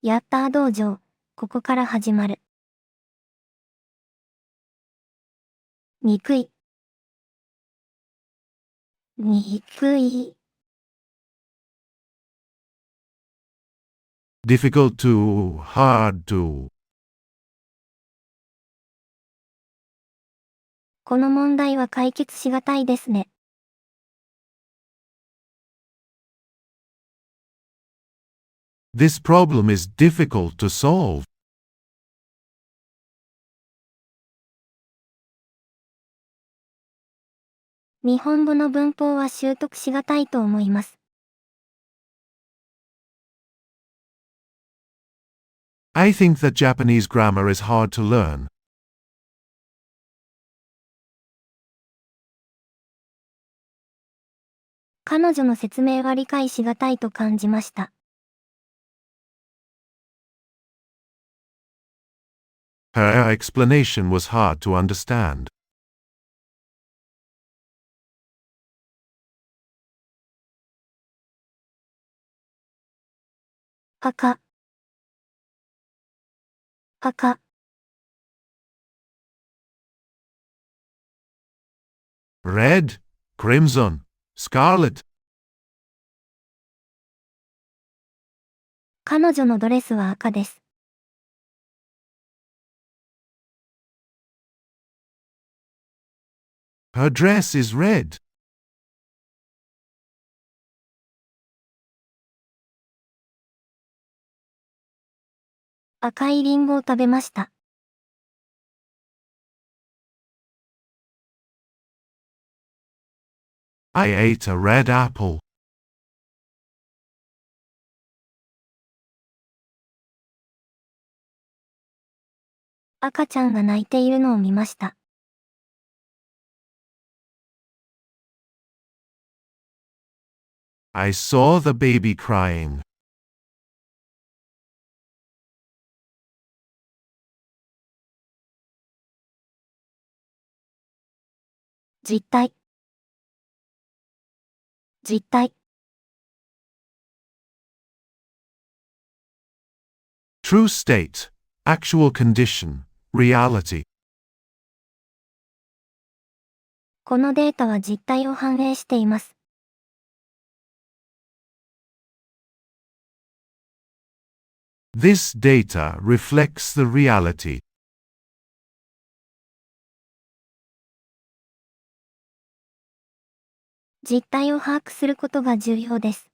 ヤッター道場、ここから始まる。憎い。憎い。difficult to, hard to. この問題は解決しがたいですね。This problem is difficult to solve. 日本語の文法は習得しがたいと思います。I think that Japanese grammar is hard to learn. 彼女の説明は理解しがたいと感じました。Her explanation was hard to understand. 赤。赤。Red, crimson, scarlet. 彼女のドレスは赤です。Her dress is red. 赤いリンゴを食べました。I ate a red apple. 赤ちゃんが泣いているのを見ました。I saw the baby crying. 実体。実体。True state, actual condition, reality. このデータは実体を反映しています。This data reflects the reality. 実態を把握することが重要です。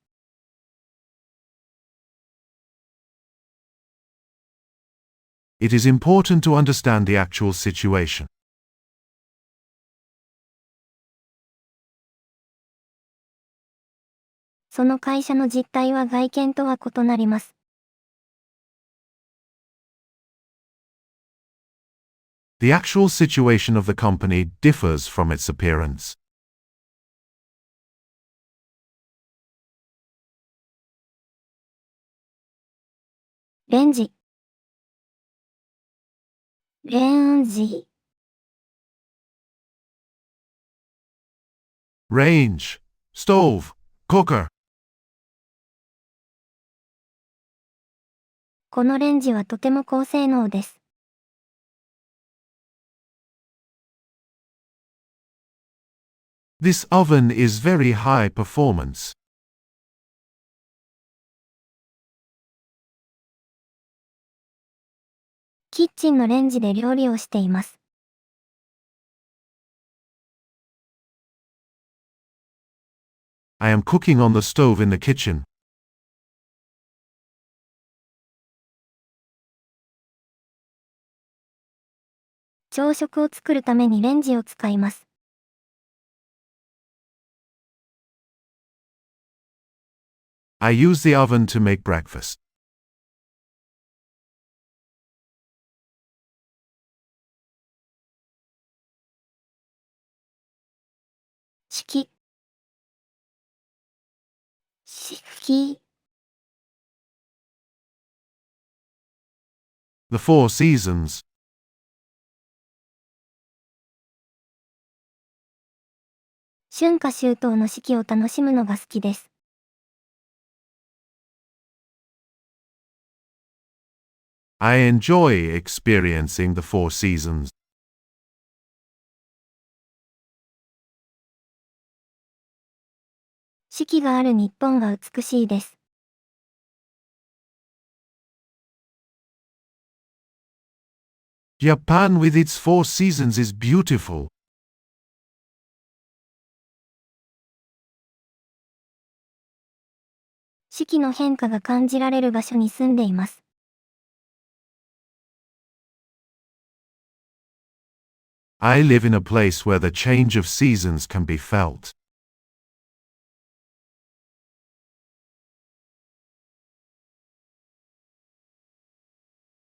It is important to understand the actual situation. その会社の実態は外見とは異なります。The actual situation of the company differs from its appearance. レンジ。レンジ。Range, stove, cooker. このレンジはとても高性能です。This oven is very high performance. キッチンのレンジで料理をしています。I am cooking on the stove in the kitchen. 朝食を作るためにレンジを使います。I use the oven to make breakfast. 四季。四季。The Four Seasons. 春夏秋冬の四季を楽しむのが好きです。I enjoy experiencing the four seasons. 四季がある日本は美しいです。Japan with its four seasons is beautiful. 四季の変化が感じられる場所に住んでいます。I live in a place where the change of seasons can be felt.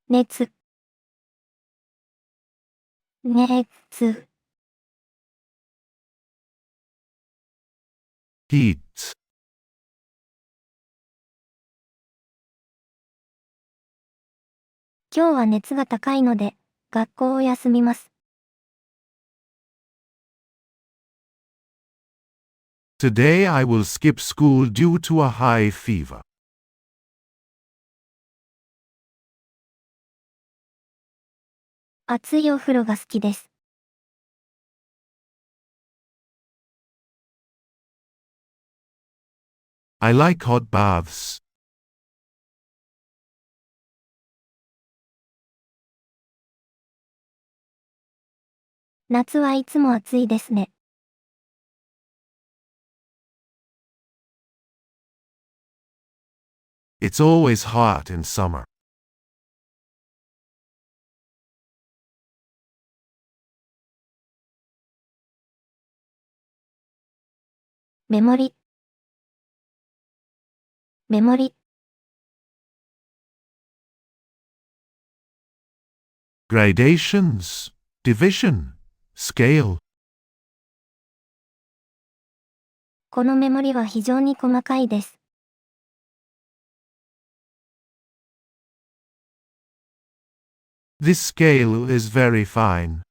熱。熱。Heat. 今日は熱が高いので、学校を休みます。Today I will skip school due to a high fever. 熱いお風呂が好きです。I like hot baths. 夏はいつも暑いですね。It's always hot in summer. メモリ。メモリ。Gradations, division, scale. このメモリは非常に細かいです。This scale is very fine.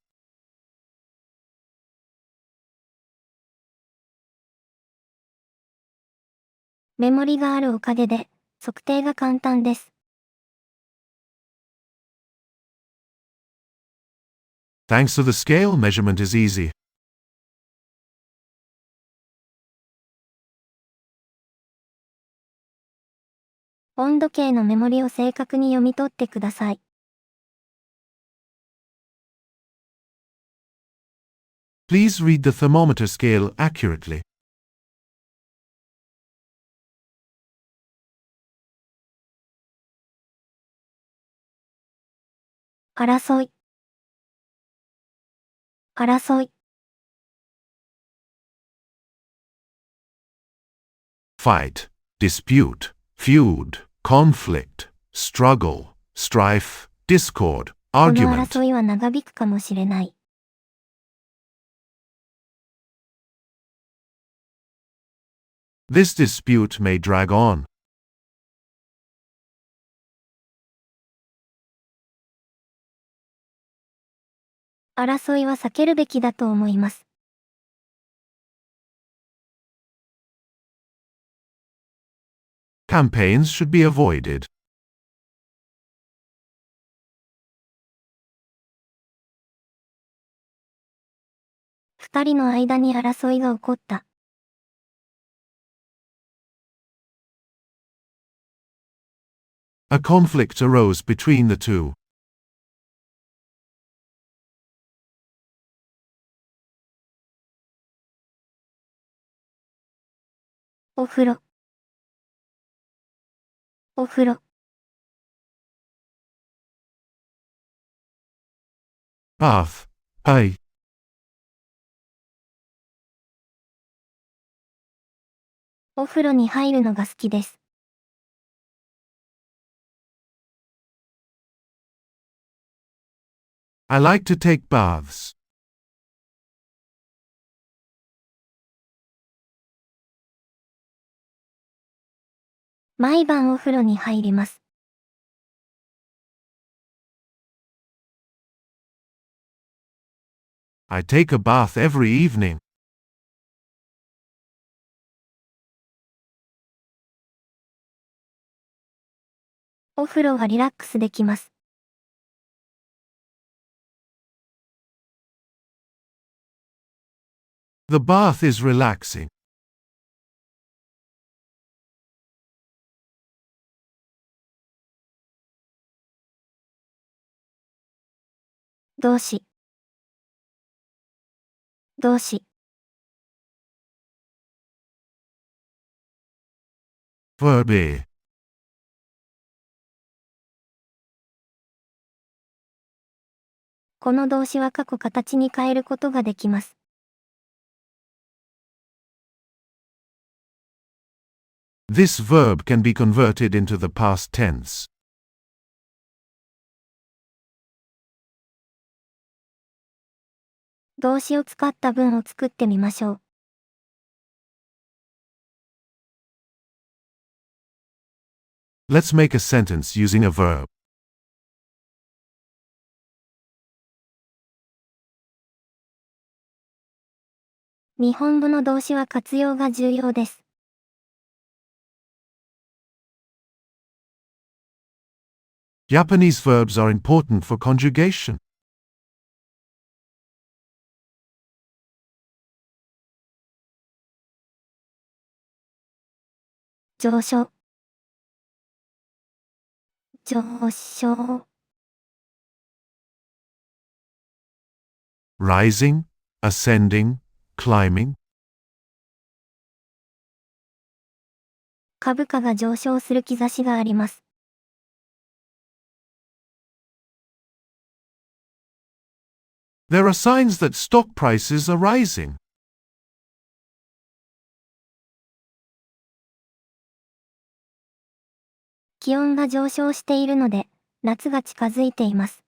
メモリがあるおかげで、測定が簡単です。Thanks to the scale, measurement is easy. 温度計のメモリを正確に読み取ってください。Please read the thermometer scale accurately. 争い。争い。Fight, dispute, feud, conflict, struggle, strife, discord, この argument. 争いは長引くかもしれない。This dispute may drag on. 争いは避けるべきだと思います。Campaigns should be avoided. 二人の間に争いが起こった。A conflict arose between the two. お風呂。お風呂。Bath. Pay. お風呂に入るのが好きです。I like to take baths. 毎晩お風呂に入ります。I take a bath every evening. お風呂はリラックスできます。The bath is relaxing. 動詞。動詞。Verb A. この動詞は過去形に変えることができます。This verb can be converted into the past tense. 動詞を使った文を作ってみましょう。Let's make a sentence using a verb. 日本語の動詞は活用が重要です。Japanese verbs are important for conjugation. 上昇。上昇。Rising, ascending, climbing. 株価が上昇する兆しがあります。There are signs that stock prices are rising. 気温が上昇しているので、夏が近づいています。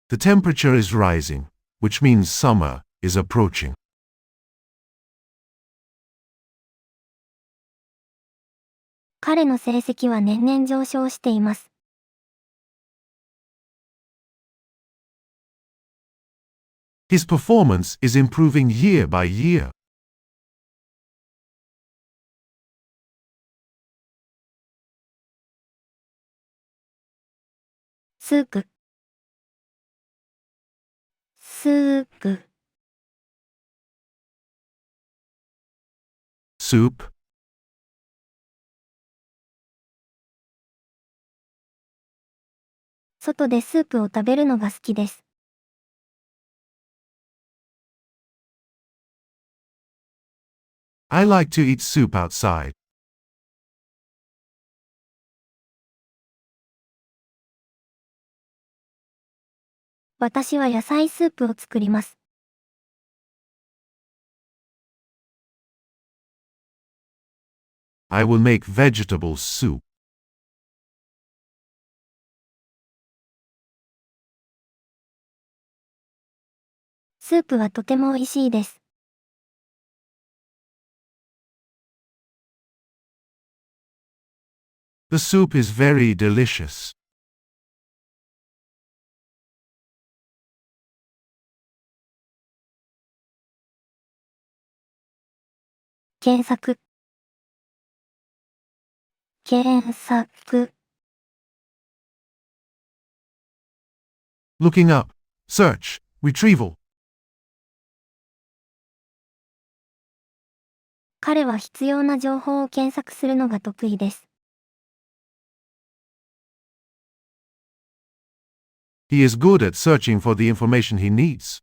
The temperature is rising, which means summer is approaching. 彼の成績は年々上昇しています。His performance is improving year by year. スープ。スープ。Soup. 外でスープを食べるのが好きです。I like to eat soup outside. 私は野菜スープを作ります。I will make vegetable soup. スープはとても美味しいです。The soup is very delicious. 検索。検索。Looking up. Search. Retrieval. 彼は必要な情報を検索するのが得意です。He is good at searching for the information he needs.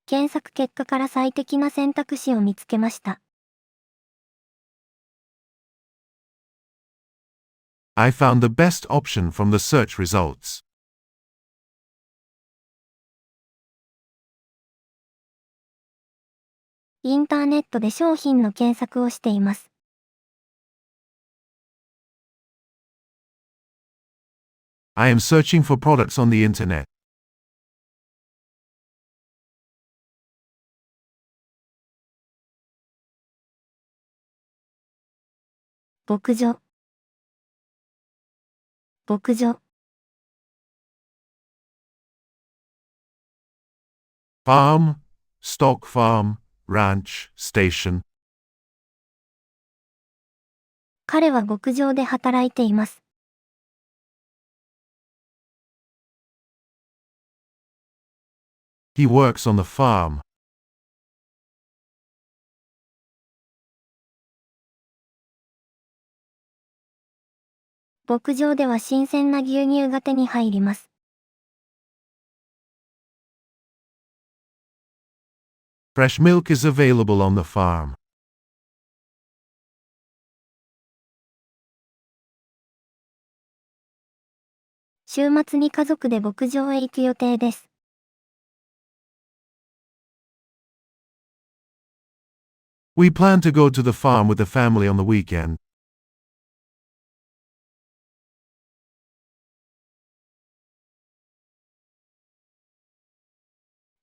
検索結果から最適な選択肢を見つけました。I found the best option from the search results. インターネットで商品の検索をしています。I am searching for products on the internet. 牧場。牧場。Farm, stock farm, ranch, station. 彼は牧場で働いています。He works on the farm. 牧場では新鮮な牛乳が手に入ります。Fresh milk is available on the farm. 週末に家族で牧場へ行く予定です。We plan to go to the farm with the family on the weekend.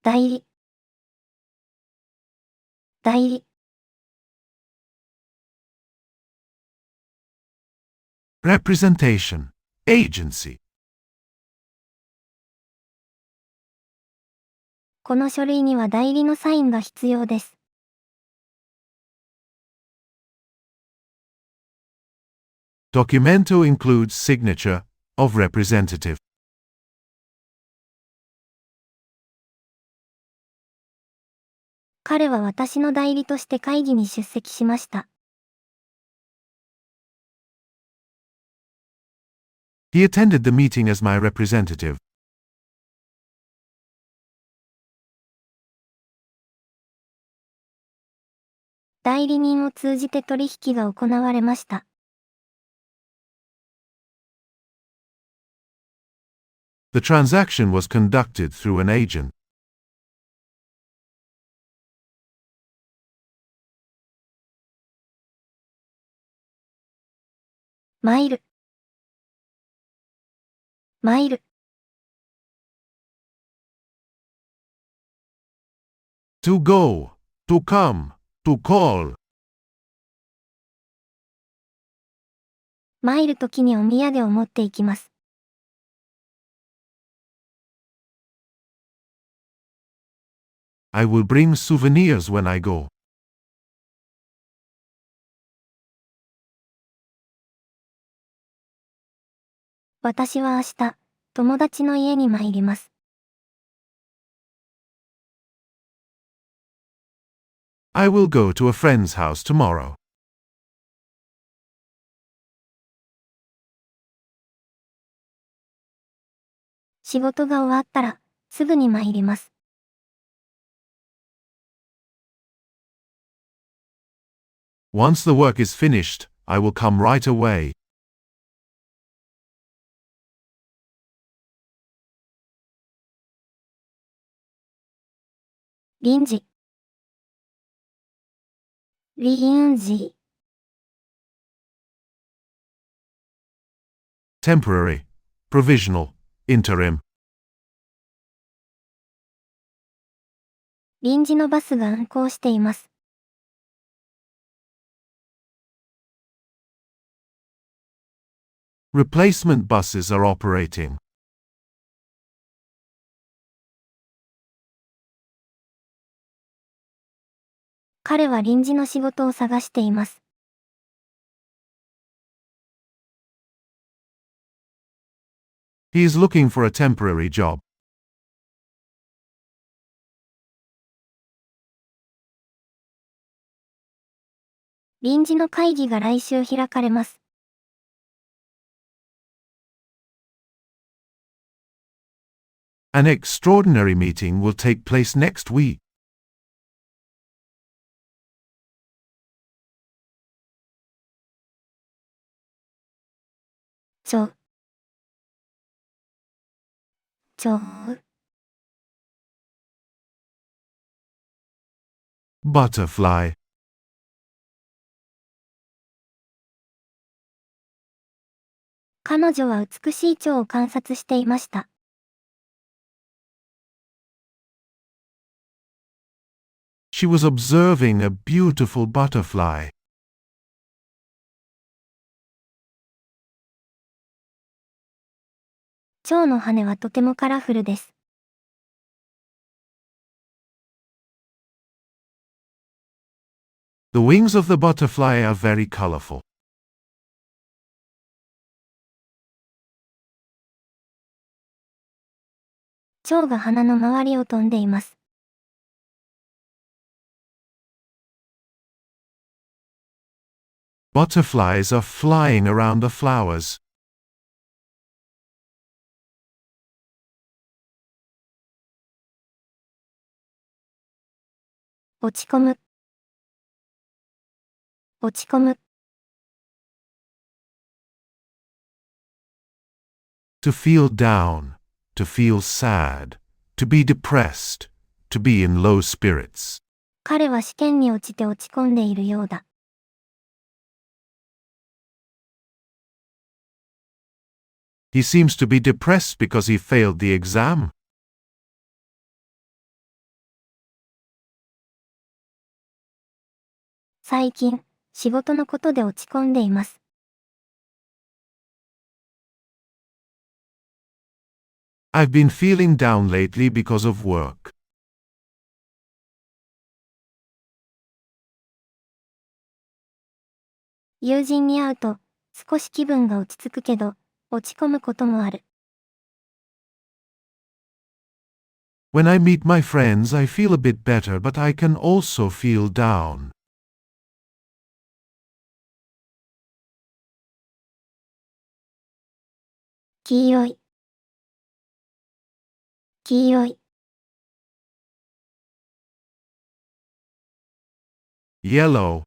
代理。代理。Representation. Agency. この書類には代理のサインが必要です。Documento includes signature of representative. 彼は私の代理として会議に出席しました。He attended the meeting as my representative. 代理人を通じて取引が行われました。The transaction was conducted through an agent. マイル。マイル。To go, to come, to call. マイル時にお土産を持っていきます。I will bring souvenirs when I go. 私は明日、友達の家に参ります。I will go to a friend's house tomorrow. 仕事が終わったら、すぐに参ります。Once the work is finished, I will come right away. 臨時。臨時。Temporary, provisional, interim. 臨時のバスが運行しています。Replacement buses are operating. 彼は臨時の仕事を探しています。He is looking for a temporary job. 臨時の会議が来週開かれます。An extraordinary meeting will take place next week. ちょ。Butterfly. 彼女は美しい蝶を観察していました。She was observing a beautiful butterfly. 蝶の羽はとてもカラフルです。The wings of the butterfly are very colorful. 蝶が花の周りを飛んでいます。Butterflies are flying around the flowers. 落ち込む。落ち込む。To feel down, to feel sad, to be depressed, to be in low spirits. 彼は試験に落ちて落ち込んでいるようだ。He seems to be depressed because he failed the exam. 最近、仕事のことで落ち込んでいます。I've been feeling down lately because of work. 友人に会うと、少し気分が落ち着くけど、落ち込むこともある。When I meet my friends, I feel a bit better, but I can also feel down. 黄色い。黄色い。Yellow.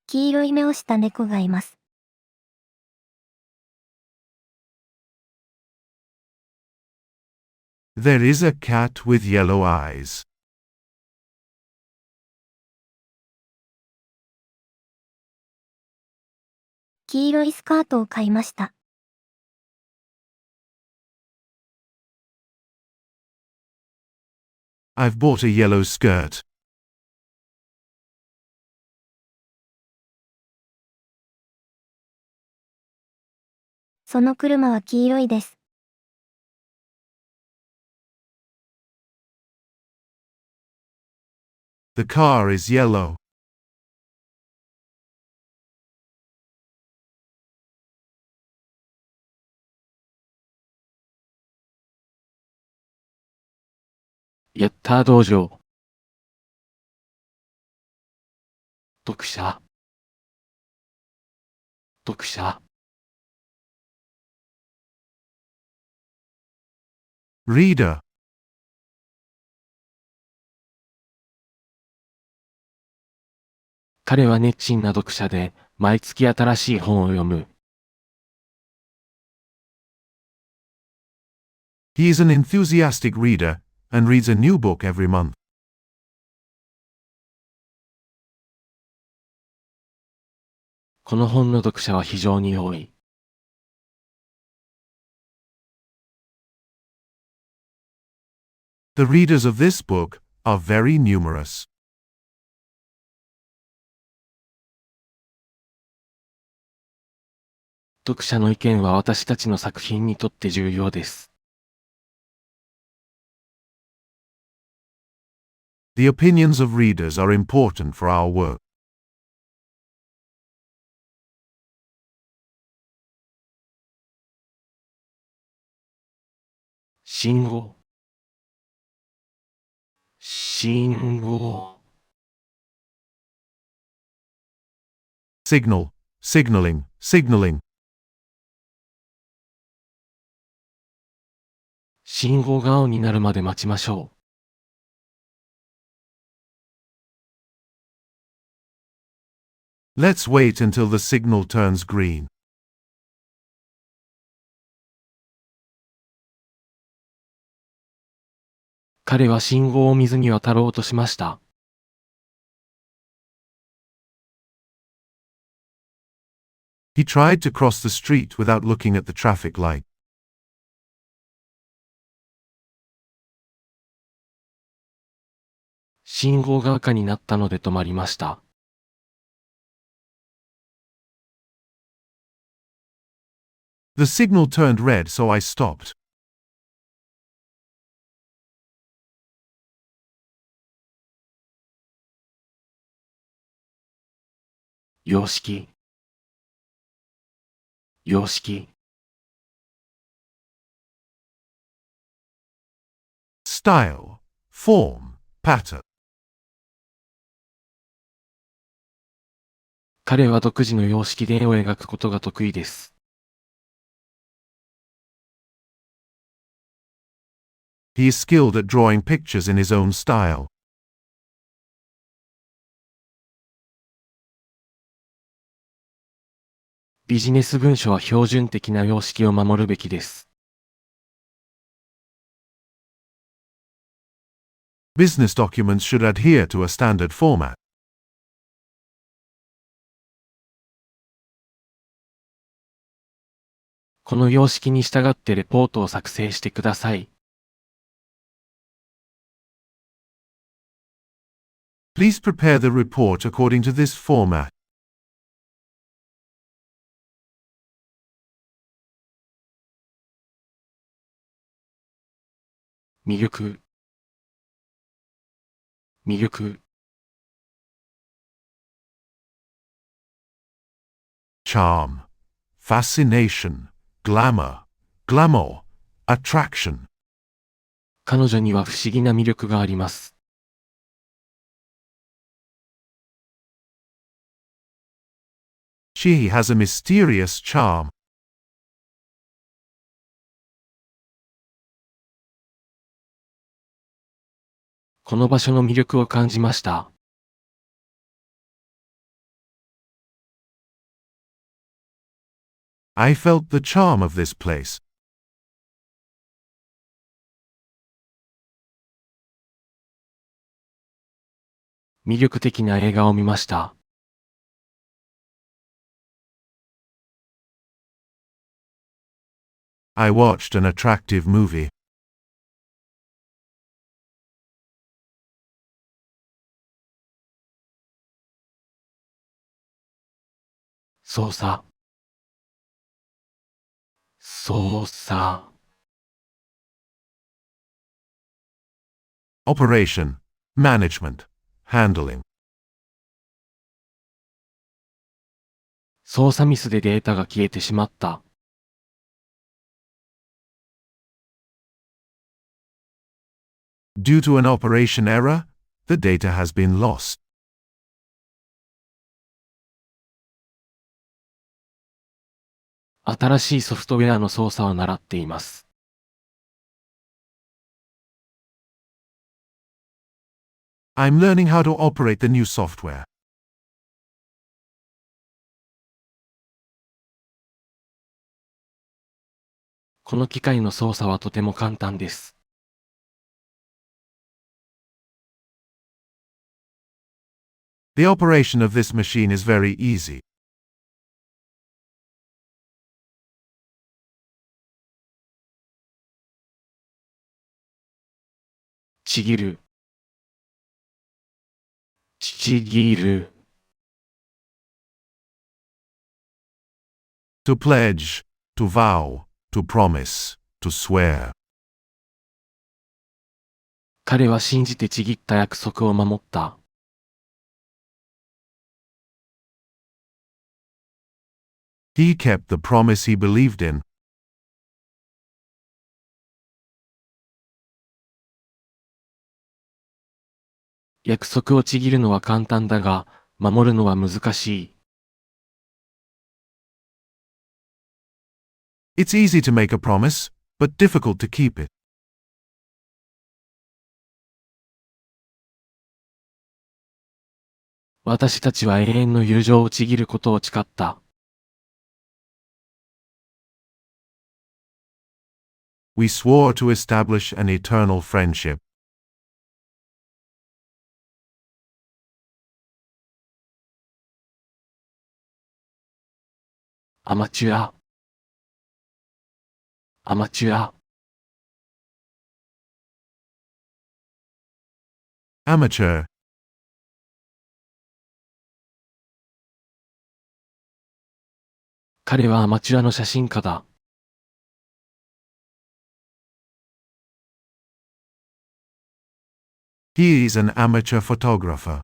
黄色い目をした猫がいます。There is a cat with yellow eyes. 黄色いスカートを買いました。I've bought a yellow skirt. その車は黄色いです。The car is yellow. ヤッター道場。読者。読者。Reader. 彼は熱心な読者で、毎月新しい本を読む。He is an enthusiastic reader and reads a new book every month. この本の読者は非常に多い。The readers of this book are very numerous. 読者の意見は私たちの作品にとって重要です。The opinions of readers are important for our work. 信号。信号。Signal, signaling, signaling. 信号が青になるまで待ちましょう。Let's wait until the signal turns green. 彼は信号を見ずに渡ろうとしました。He tried to cross the street without looking at the traffic light. 信号が赤になったので止まりました。The signal turned red, so I stopped. 様式。様式。Style, form, pattern. 彼は独自の様式で絵を描くことが得意です。He is skilled at drawing pictures in his own style. ビジネス文書は標準的な様式を守るべきです。Business documents should adhere to a standard format. この様式に従ってレポートを作成してください。Please prepare the report according to this format. 魅力、魅力、Charm, fascination, glamour, glamour, attraction. 彼女には不思議な魅力があります。She has a mysterious charm. この場所の魅力を感じました。I felt the charm of this place. 魅力的な映画を見ました。I watched an attractive movie. 操作、操作、Operation, management, handling. 操作ミスでデータが消えてしまった。Due to an operation error, the data has been lost. 新しいソフトウェアの操作を習っています。I'm learning how to operate the new software. この機械の操作はとても簡単です。The operation of this machine is very easy. ちぎる、ちぎる、To pledge, to vow, to promise, to swear. 彼は信じてちぎった約束を守った。He kept the promise he believed in. 約束をちぎるのは簡単だが、守るのは難しい。It's easy to make a promise, but difficult to keep it. 私たちは永遠の友情をちぎることを誓った。We swore to establish an eternal friendship. アマチュア、アマチュア、Amateur. 彼はアマチュアの写真家だ。He is an amateur photographer.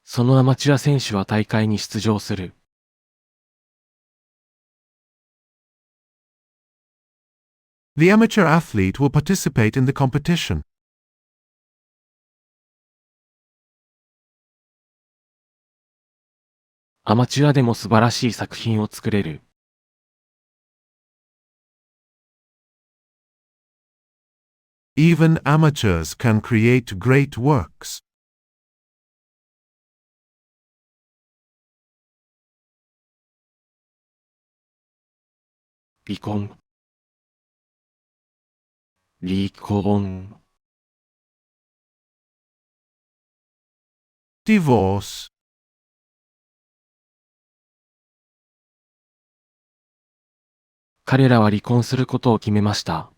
そのアマチュア選手は大会に出場する。The amateur athlete will participate in the competition. アマチュアでも素晴らしい作品を作れる。Even amateurs can create great works. 離婚。離婚。Divorce. 彼らは離婚することを決めました。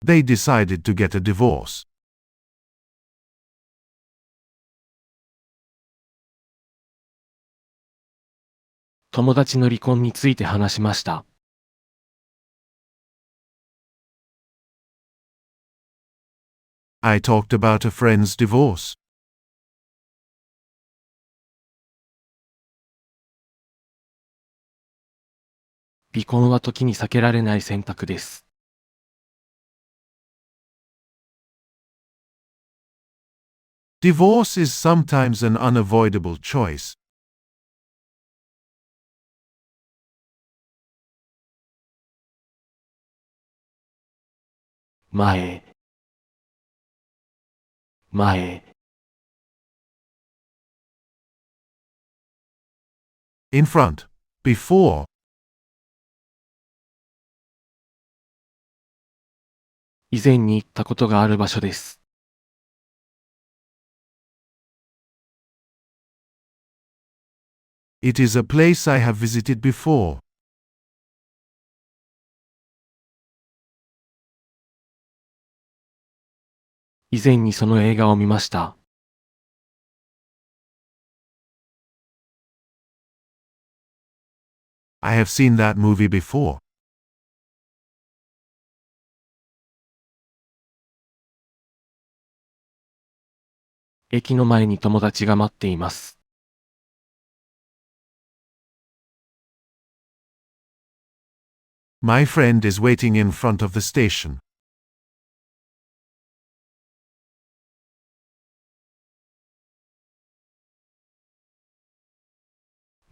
They decided to get a divorce. 友達の離婚について話しました。I talked about a friend's divorce. 離婚は時に避けられない選択です。Divorce is sometimes an unavoidable choice. 前。前。In front. Before. 以前に行ったことがある場所です。It is a place I have visited before. 以前にその映画を見ました。I have seen that movie before. 駅の前に友達が待っています。My friend is waiting in front of the station.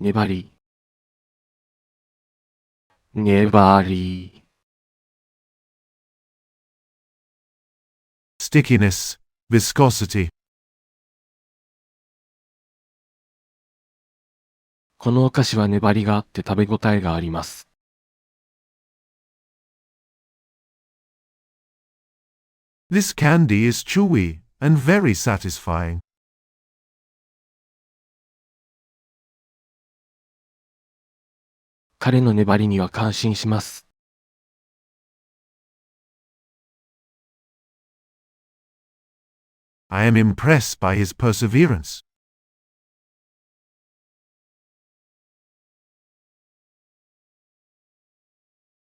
粘り。粘り。Stickiness. Viscosity. このお菓子は粘りがあって食べ応えがあります。This candy is chewy and very satisfying. 彼の粘りには感心します。I am impressed by his perseverance.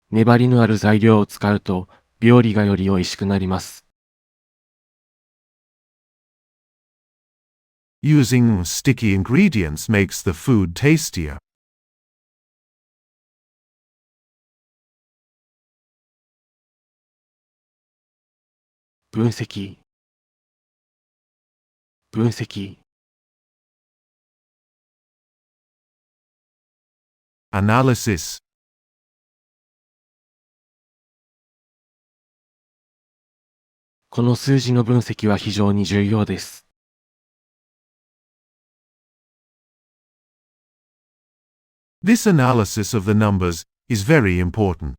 粘りのある材料を使うと料理がより美味しくなります。Using sticky ingredients makes the food tastier. 分析。分析。Analysis. この数字の分析は非常に重要です。This analysis of the numbers is very important.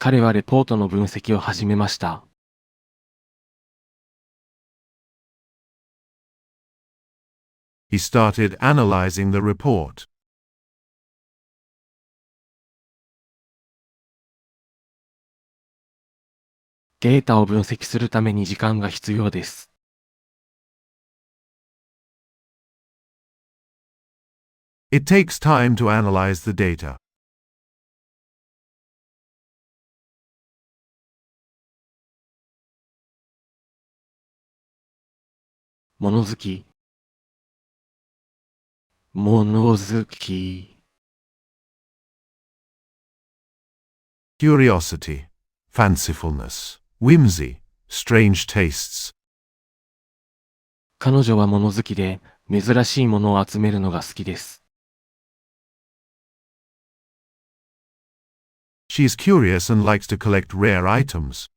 彼はレポートの分析を始めました。He started analyzing the report. データを分析するために時間が必要です。It takes time to analyze the data. 物好き。物好き。Curiosity, fancifulness, whimsy, strange tastes. 彼女は物好きで、珍しいものを集めるのが好きです。She is curious and likes to collect rare items.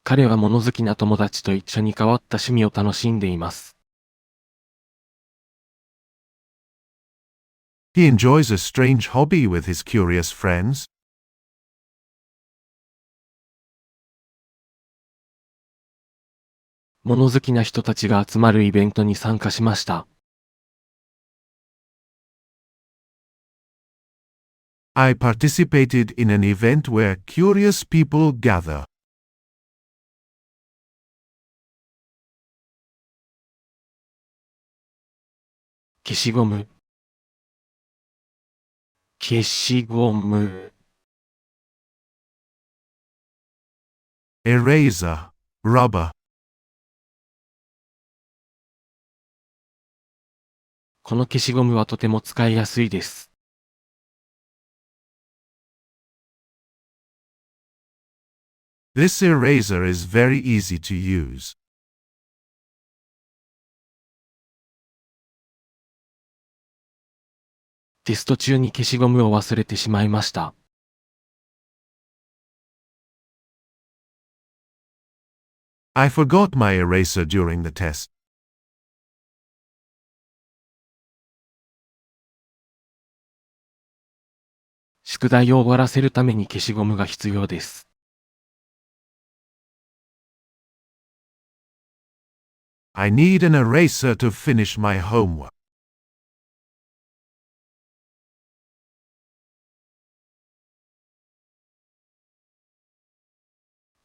彼は物好きな友達と一緒に変わった趣味を楽しんでいます。He enjoys a strange hobby with his curious friends. 物好きな人たちが集まるイベントに参加しました。I participated in an event where curious people gather. 消しゴム。消しゴム。Eraser, rubber. この消しゴムはとても使いやすいです。This eraser is very easy to use. テスト中に消しゴムを忘れてしまいました。I forgot my eraser during the test. 宿題を終わらせるために消しゴムが必要です。I need an eraser to finish my homework.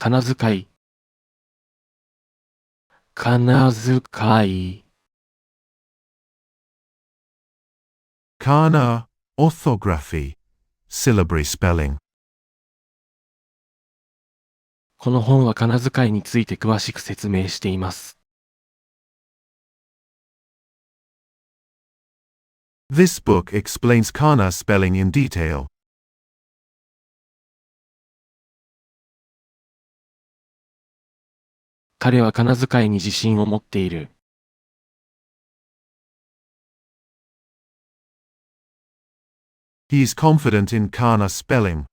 仮名遣い。仮名遣い。Kana, orthography, syllabary spelling. この本は仮名遣いについて詳しく説明しています。This book explains kana spelling in detail. 彼は仮名遣いに自信を持っている。He is confident in kana spelling.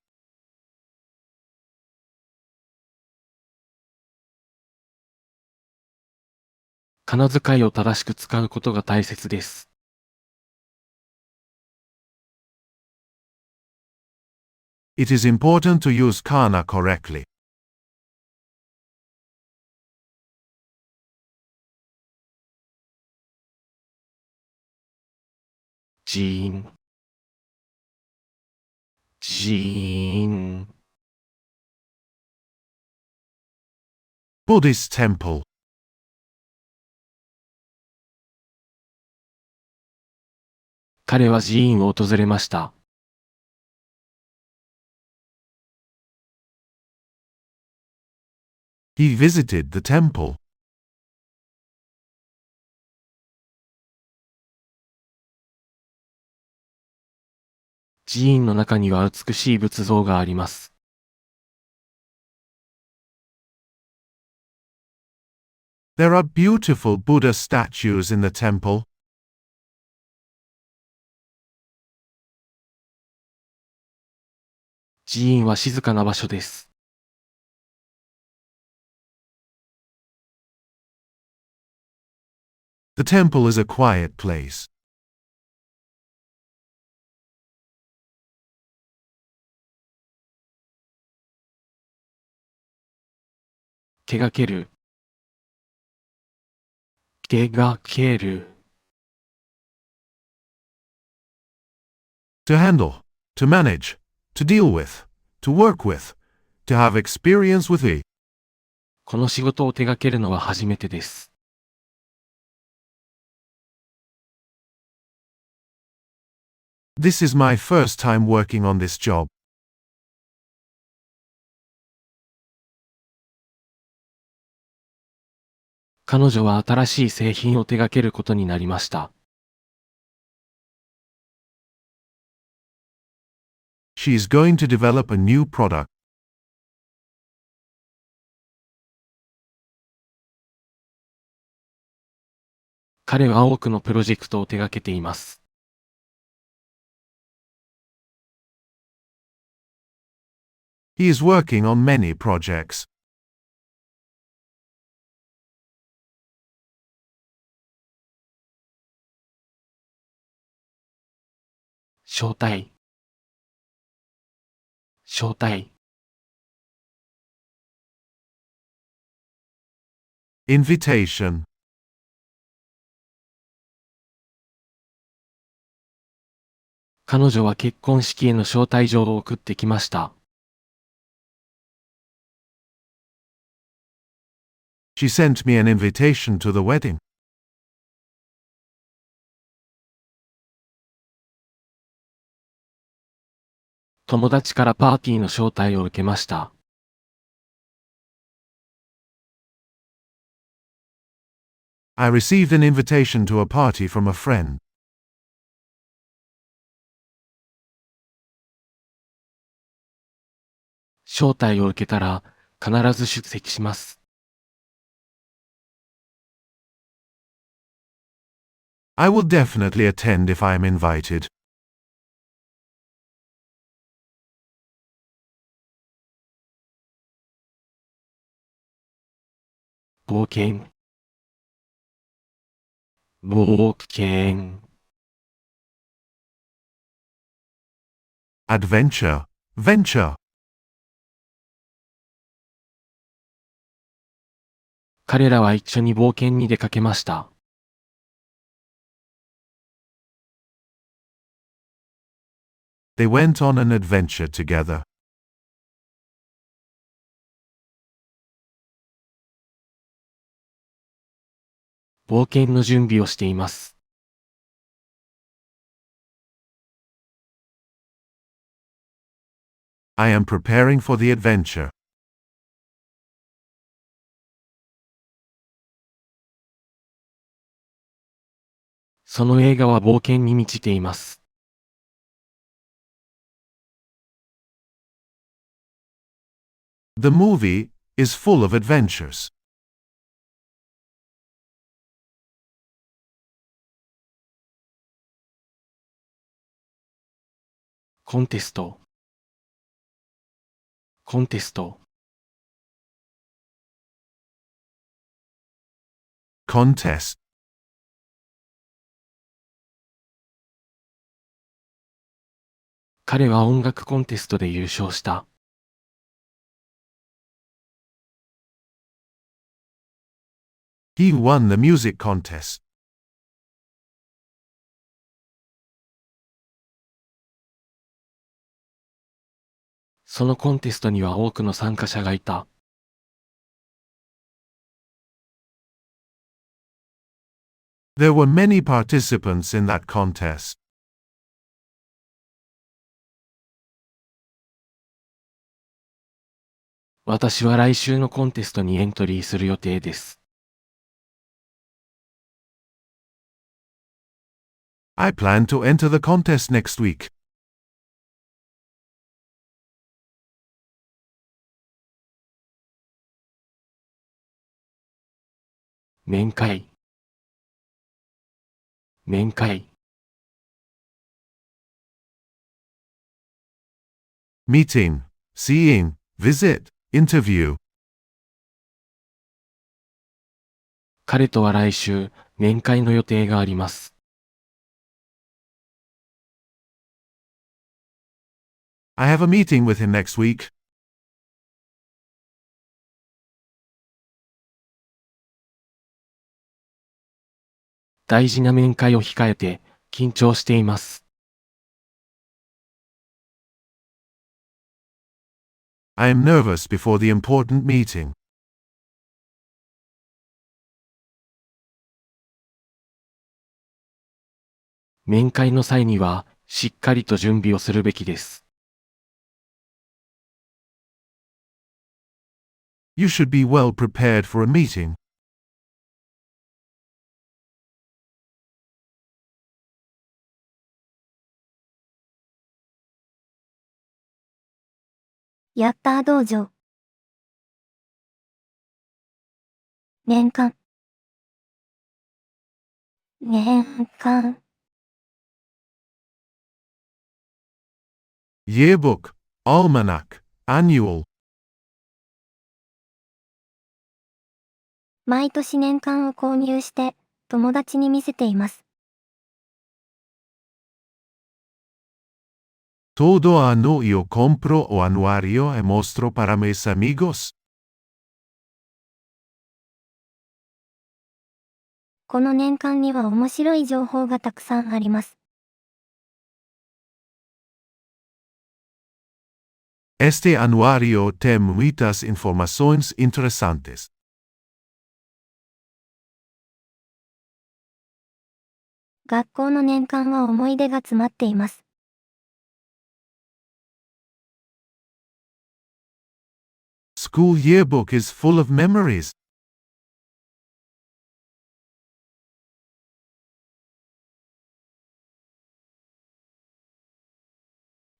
仮名遣いを正しく使うことが大切です。It is important to use kana correctly. 寺院。寺院。Buddhist temple. 彼は寺院を訪れました。He visited the temple. 寺院の中には美しい仏像があります。There are beautiful Buddha statues in the temple. 寺院は静かな場所です。The temple is a quiet place. 手がける。手がける。To handle, to manage, to deal with, to work with, to have experience with it. この仕事を手がけるのは初めてです。This is my first time working on this job. 彼女は新しい製品を手掛けることになりました。She is going to develop a new product. 彼は多くのプロジェクトを手掛けています。He is working on many projects. 招待。招待。Invitation. 彼女は結婚式への招待状を送ってきました。She sent me an invitation to the wedding. 友達からパーティーの招待を受けました。I received an invitation to a party from a friend. 招待を受けたら必ず出席します。I will definitely attend if I am invited. 冒険。冒険。Adventure. Venture. 彼らは一緒に冒険に出かけました。They went on an adventure together. 冒険の準備をしています。I am preparing for the adventure. その映画は冒険に満ちています。The movie is full of adventures. コンテスト。コンテスト。Contest. 彼は音楽コンテストで優勝した。He won the music contest. そのコンテストには多くの参加者がいた。There were many participants in that contest. 私は来週のコンテストにエントリーする予定です。I plan to enter the contest next week. 面会。面会。Meeting. Seeing. Visit. Interview. 彼とは来週、面会の予定があります。I have a meeting with him next week. 大事な面会を控えて、緊張しています。I am nervous before the important meeting. 面会の際には、しっかりと準備をするべきです。You should be well prepared for a meeting. ヤッター道場。年間。年間。Yearbook, almanac, annual. 毎年年間を購入して、友達に見せています。Todo ano yo compro o anuario e mostro para mis amigos. この年間には面白い情報がたくさんあります。Este anuario tem muitas informações interessantes. 学校の年間は思い出が詰まっています。School yearbook is full of memories.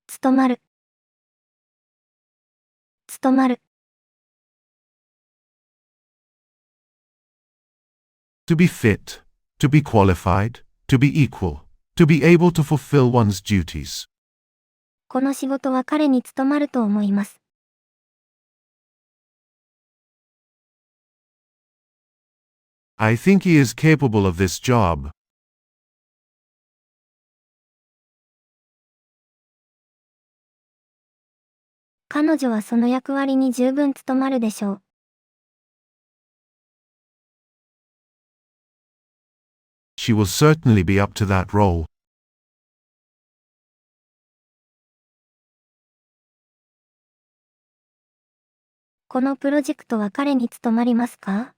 務まる。務まる。To be fit, to be qualified, to be equal, to be able to fulfill one's duties. この仕事は彼に務まると思います。I think he is capable of this job. 彼女はその役割に十分務まるでしょう。She will certainly be up to that role. このプロジェクトは彼に務まりますか？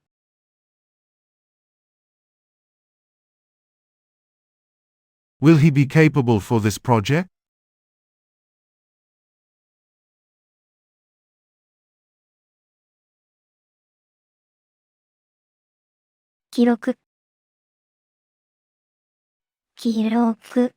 Will he be capable for this project? 記録。記録。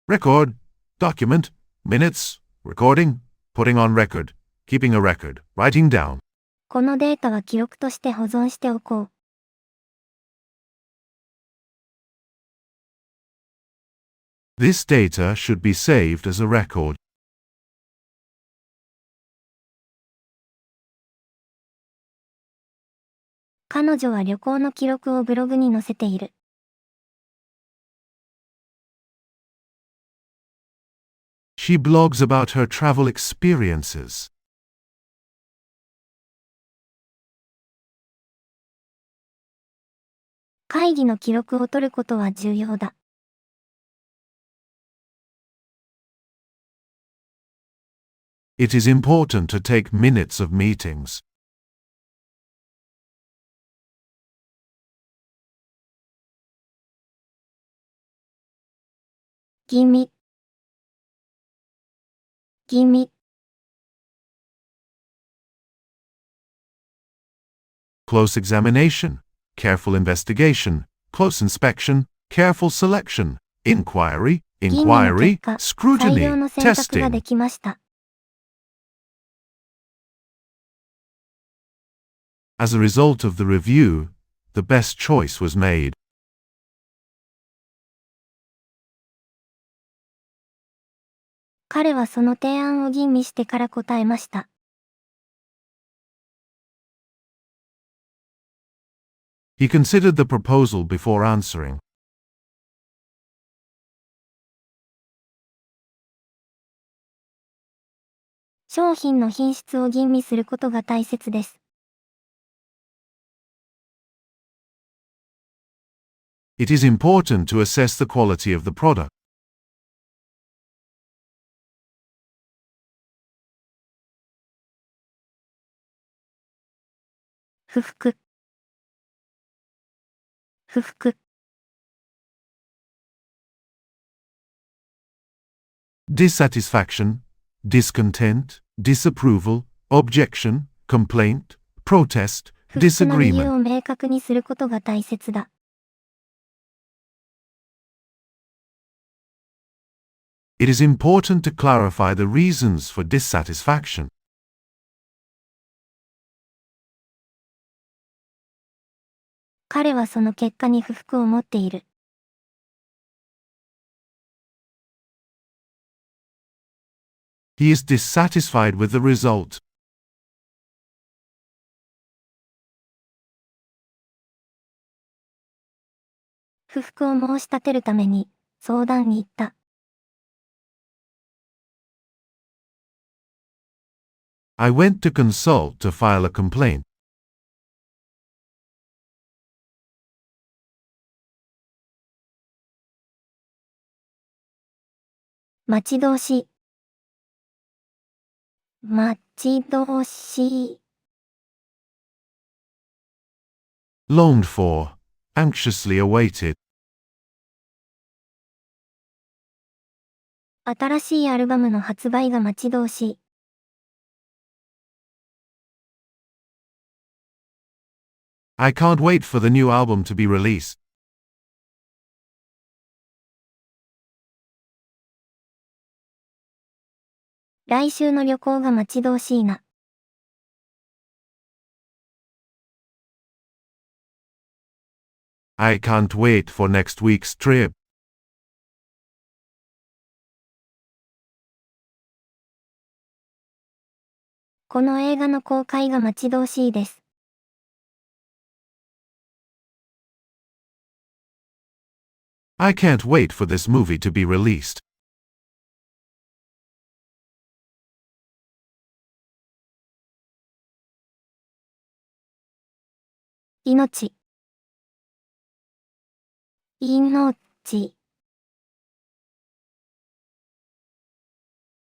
Record, document, minutes, recording, putting on record, keeping a record, writing down. このデータは記録として保存しておこう。This data should be saved as a record. 彼女は旅行の記録をブログに載せている。She blogs about her travel experiences. 会議の記録を取ることは重要だ。It is important to take minutes of meetings. 吟味。吟味。Close examination, careful investigation, close inspection, careful selection, inquiry, 吟味の inquiry, 結果、採用 scrutiny, の選択が testing. できました。As a result of the review, the best choice was made. 彼はその提案を吟味してから答えました。He considered the proposal before answering. 商品の品質を吟味することが大切です。It is important to assess the quality of the product. 不服。不服。Dissatisfaction, discontent, disapproval, objection, complaint, protest, 不服の理由 disagreement. を明確にすることが大切だ。It is important to clarify the reasons for dissatisfaction. 彼はその結果に不服を持っている。He is dissatisfied with the result. 不服を申し立てるために相談に行った。I went to consult to file a complaint. 待ち遠しい。待ち遠しい。Longed for, anxiously awaited. 新しいアルバムの発売が待ち遠しい。I can't wait for the new album to be released. 来週の旅行が待ち遠しいな。I can't wait for next week's trip. この映画の公開が待ち遠しいです。I can't wait for this movie to be released. 命。命。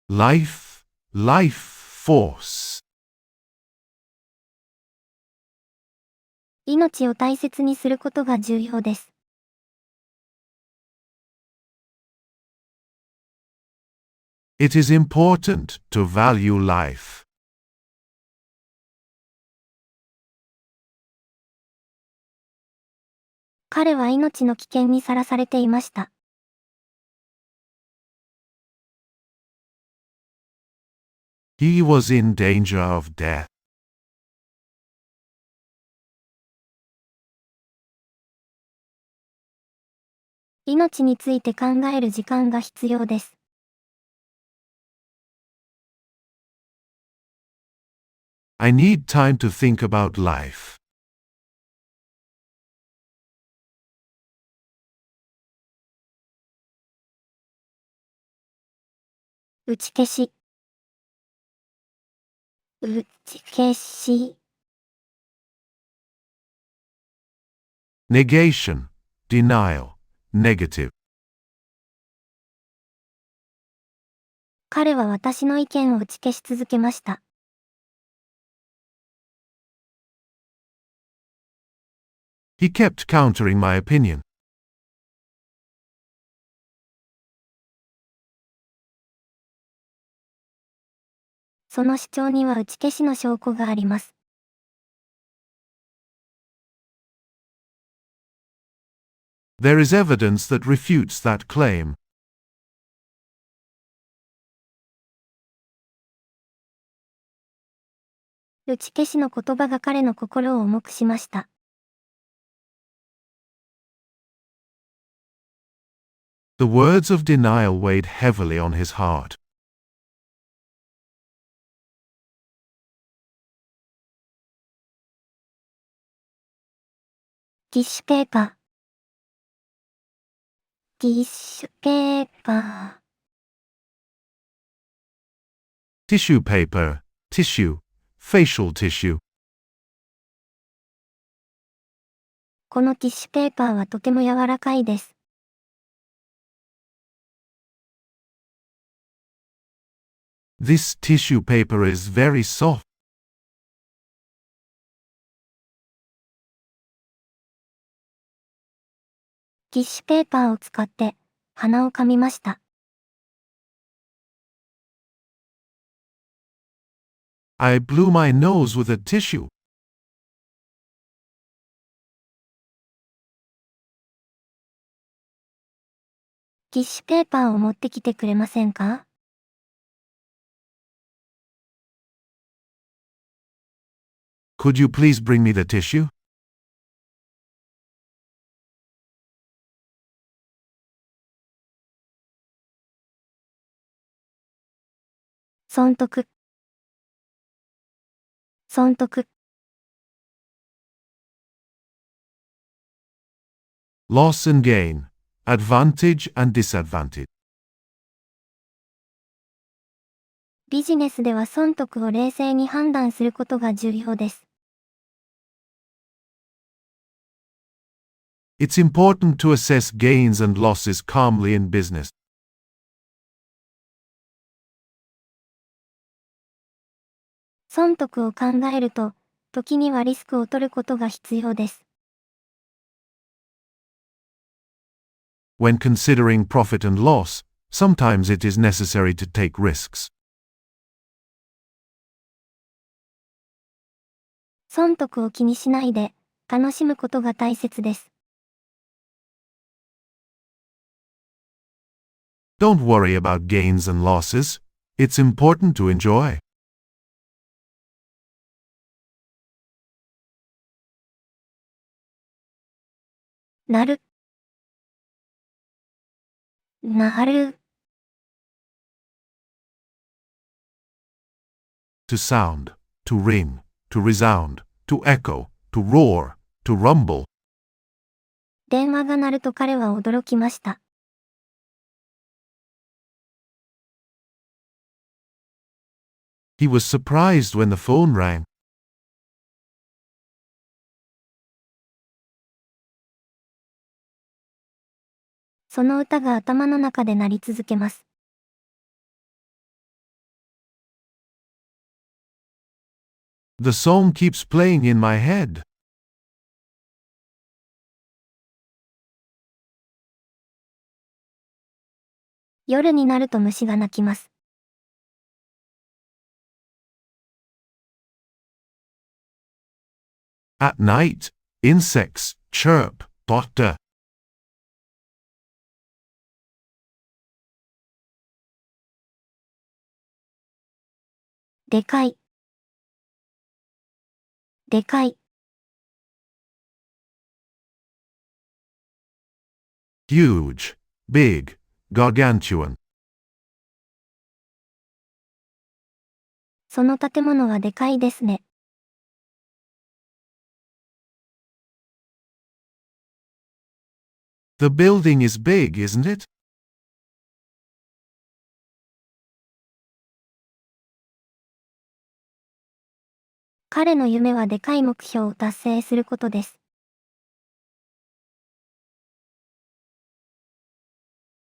Life, life force. 命を大切にすることが重要です。It is important to value life. 彼は命の危険にさらされていました。He was in danger of death. 命について考える時間が必要です。I need time to think about life. 打ち消し。打ち消し。Negation, denial, negative. 彼は私の意見を打ち消し続けました。He kept countering my opinion. その主張には打ち消しの証拠があります。There is evidence that refutes that claim. 打ち消しの言葉が彼の心を重くしました。The words of denial weighed heavily on his heart. ティッシュペーパー。ティッシュペーパー。 Tissue paper, tissue, facial tissue. このティッシュペーパーはとても柔らかいです。This tissue paper is very soft. ティッシュペーパーを使って鼻をかみました。I blew my nose with a tissue. ティッシュペーパーを持ってきてくれませんか？Could you please bring me the tissue? 損得。損得。Loss and gain. Advantage and disadvantage. ビジネスでは損得を冷静に判断することが重要です。It's important to assess gains and losses calmly in business. 損得を考えると、時にはリスクを取ることが必要です。When considering profit and loss, sometimes it is necessary to take risks. 損得を気にしないで、楽しむことが大切です。Don't worry about gains and losses. It's important to enjoy. なる。なる。To sound, to ring, to resound, to echo, to roar, to rumble. 電話が鳴ると彼は驚きました。He was surprised when the phone rang. その歌が頭の中で鳴り続けます。The song keeps playing in my head. 夜になると虫が鳴きます。At night, insects chirp, doctor. でかい。でかい。Huge, big, gargantuan. その建物はでかいですね。The building is big, isn't it? 彼の夢はでかい目標を達成することです。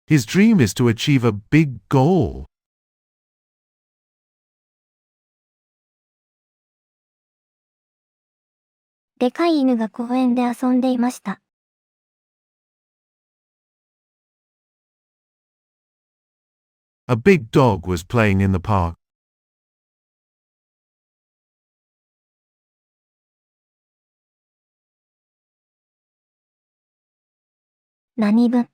His dream is to achieve a big goal. でかい犬が公園で遊んでいました。A big dog was playing in the park. 何分。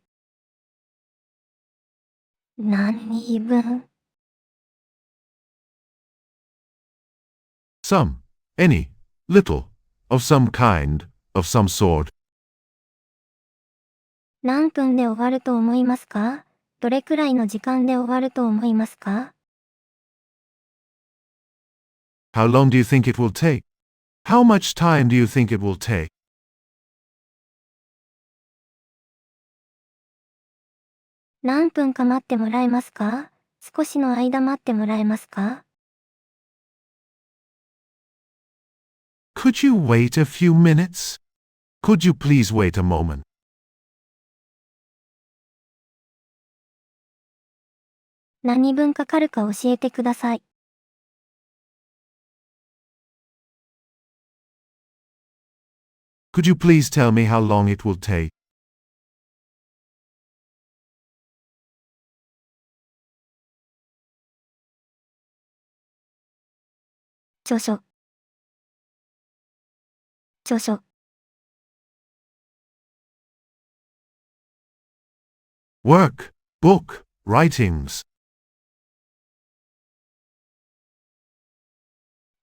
何分。Some, any, little, of some kind, of some sort. 何分で終わると思いますか？どれくらいの時間で終わると思いますか？ How long do you think it will take? How much time do you think it will take? 何分か待ってもらえますか？少しの間待ってもらえますか？ Could you wait a few minutes? Could you please wait a moment? 何分かかるか教えてください。Could you please tell me how long it will take? 著書。著書。Work, book, writings.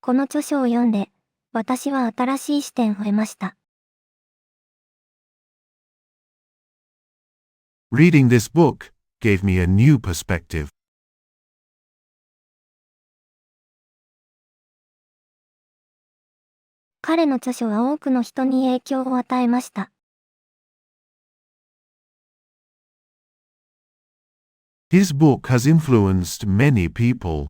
この著書を読んで、私は新しい視点を得ました。Reading this book gave me a new perspective. 彼の著書は多くの人に影響を与えました。His book has influenced many people.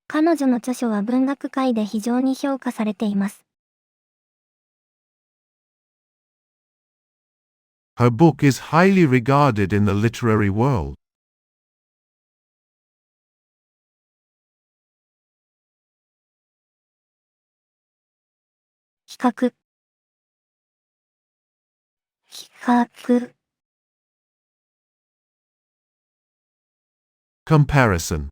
彼女の著書は文学界で非常に評価されています。Her book is highly regarded in the literary world. 比較。比較。Comparison.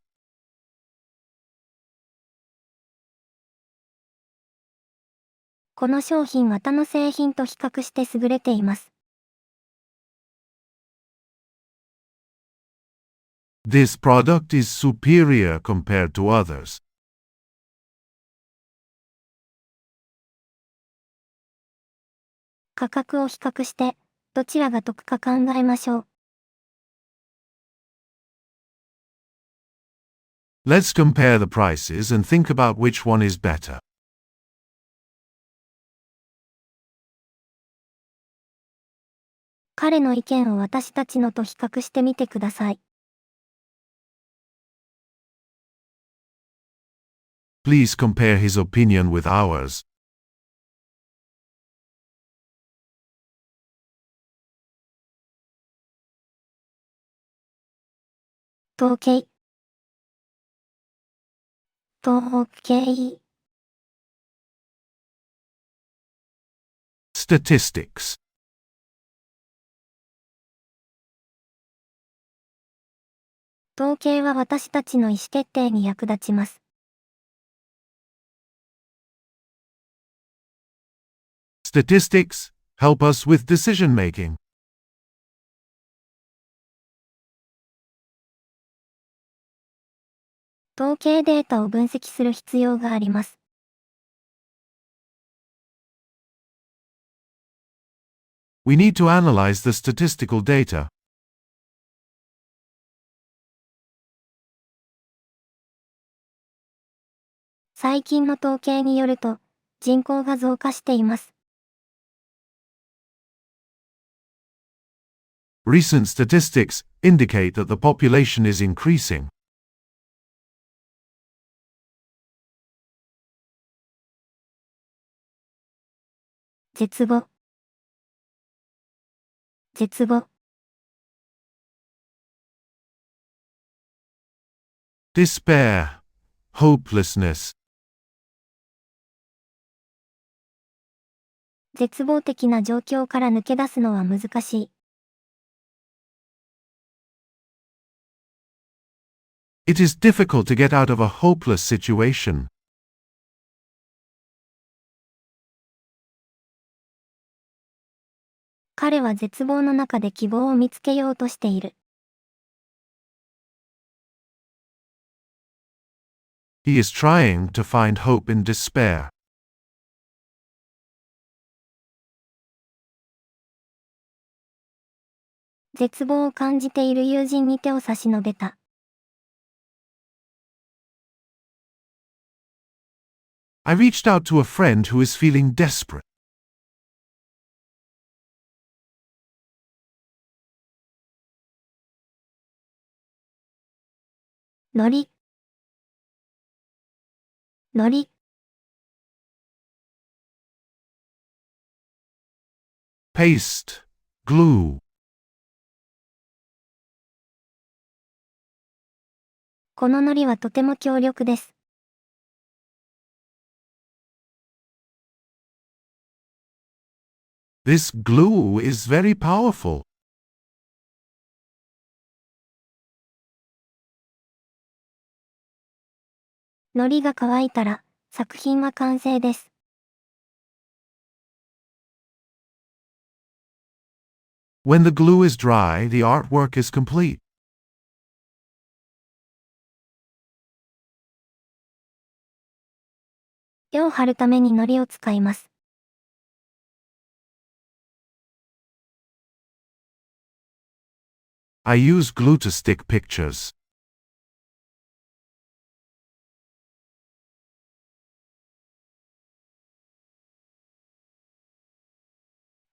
この商品は他の製品と比較して優れています。This product is superior compared to others. 価格を比較して、どちらが得か考えましょう。Let's compare the prices and think about which one is better. 彼の意見を私たちのと比較してみてください。Please compare his opinion with ours. 統計。統計。Statistics. 統計は私たちの意思決定に役立ちます。Statistics help us with decision making. 統計データを分析する必要があります。We need to analyze the statistical data. 最近の統計によると、人口が増加しています。Recent statistics indicate that the population is increasing. 絶望。絶望。Despair. Hopelessness. 絶望的な状況から抜け出すのは難しい。It is difficult to get out of a hopeless situation. 彼は絶望の中で希望を見つけようとしている。He is trying to find hope in despair. 絶望を感じている友人に手を差し伸べた。I reached out to a friend who is feeling desperate. のり。のり。Paste. Glue. こののりはとても強力です。This glue is very powerful. のりが乾いたら、作品は完成です。When the glue is dry, the artwork is complete. 絵を貼るために糊を使います。I use glue to stick pictures.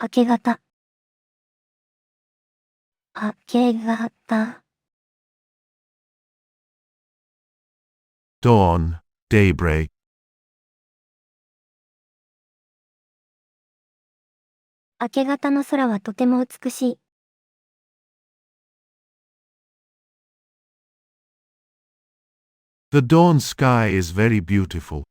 明け方。明け方。Dawn, daybreak. 明け方の空はとても美しい。The dawn sky is very beautiful.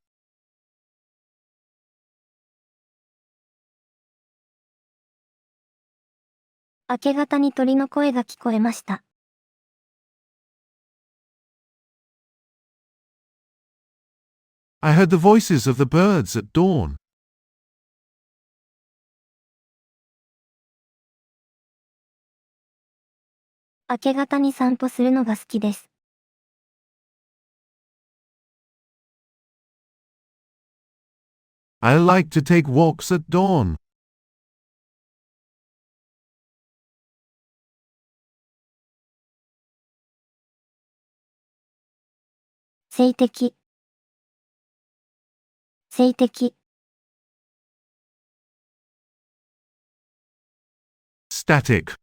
明け方に鳥の声が聞こえました。I heard the voices of the birds at dawn. 明け方に散歩するのが好きです。I like to take walks at dawn. 静的。静的。Static.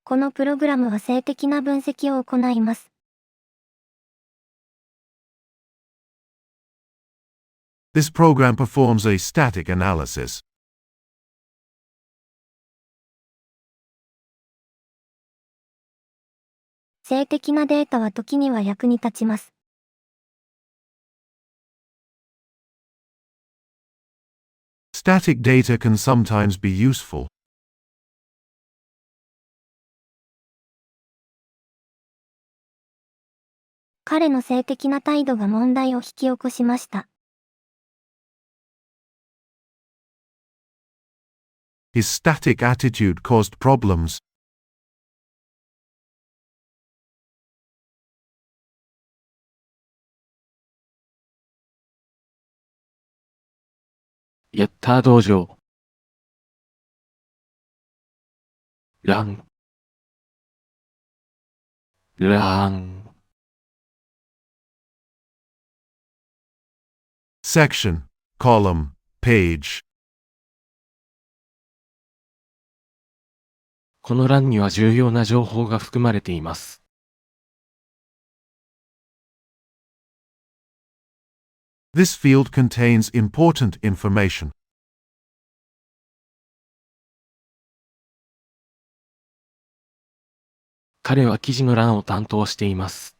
このプログラムは静的な分析を行います。This program performs a static analysis. 静的なデータは時には役に立ちます。Static data can sometimes be useful. 彼の静的な態度が問題を引き起こしました。His static attitude caused problems. ヤッター道場。ラン。ラン。Section, column, page. この欄には重要な情報が含まれています。This field contains important information. 彼は記事の欄を担当しています。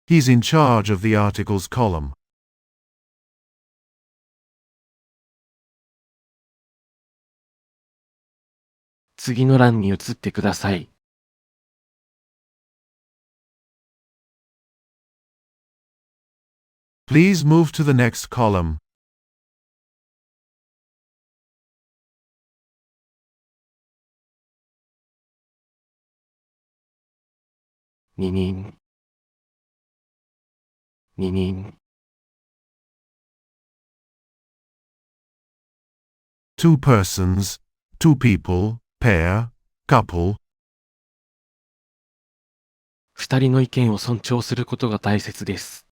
He's in charge of the articles column. 次の欄に移ってください。Please move to the next column. 二人。二人。Two persons, two people, pair, couple. 二人の意見を尊重することが大切です。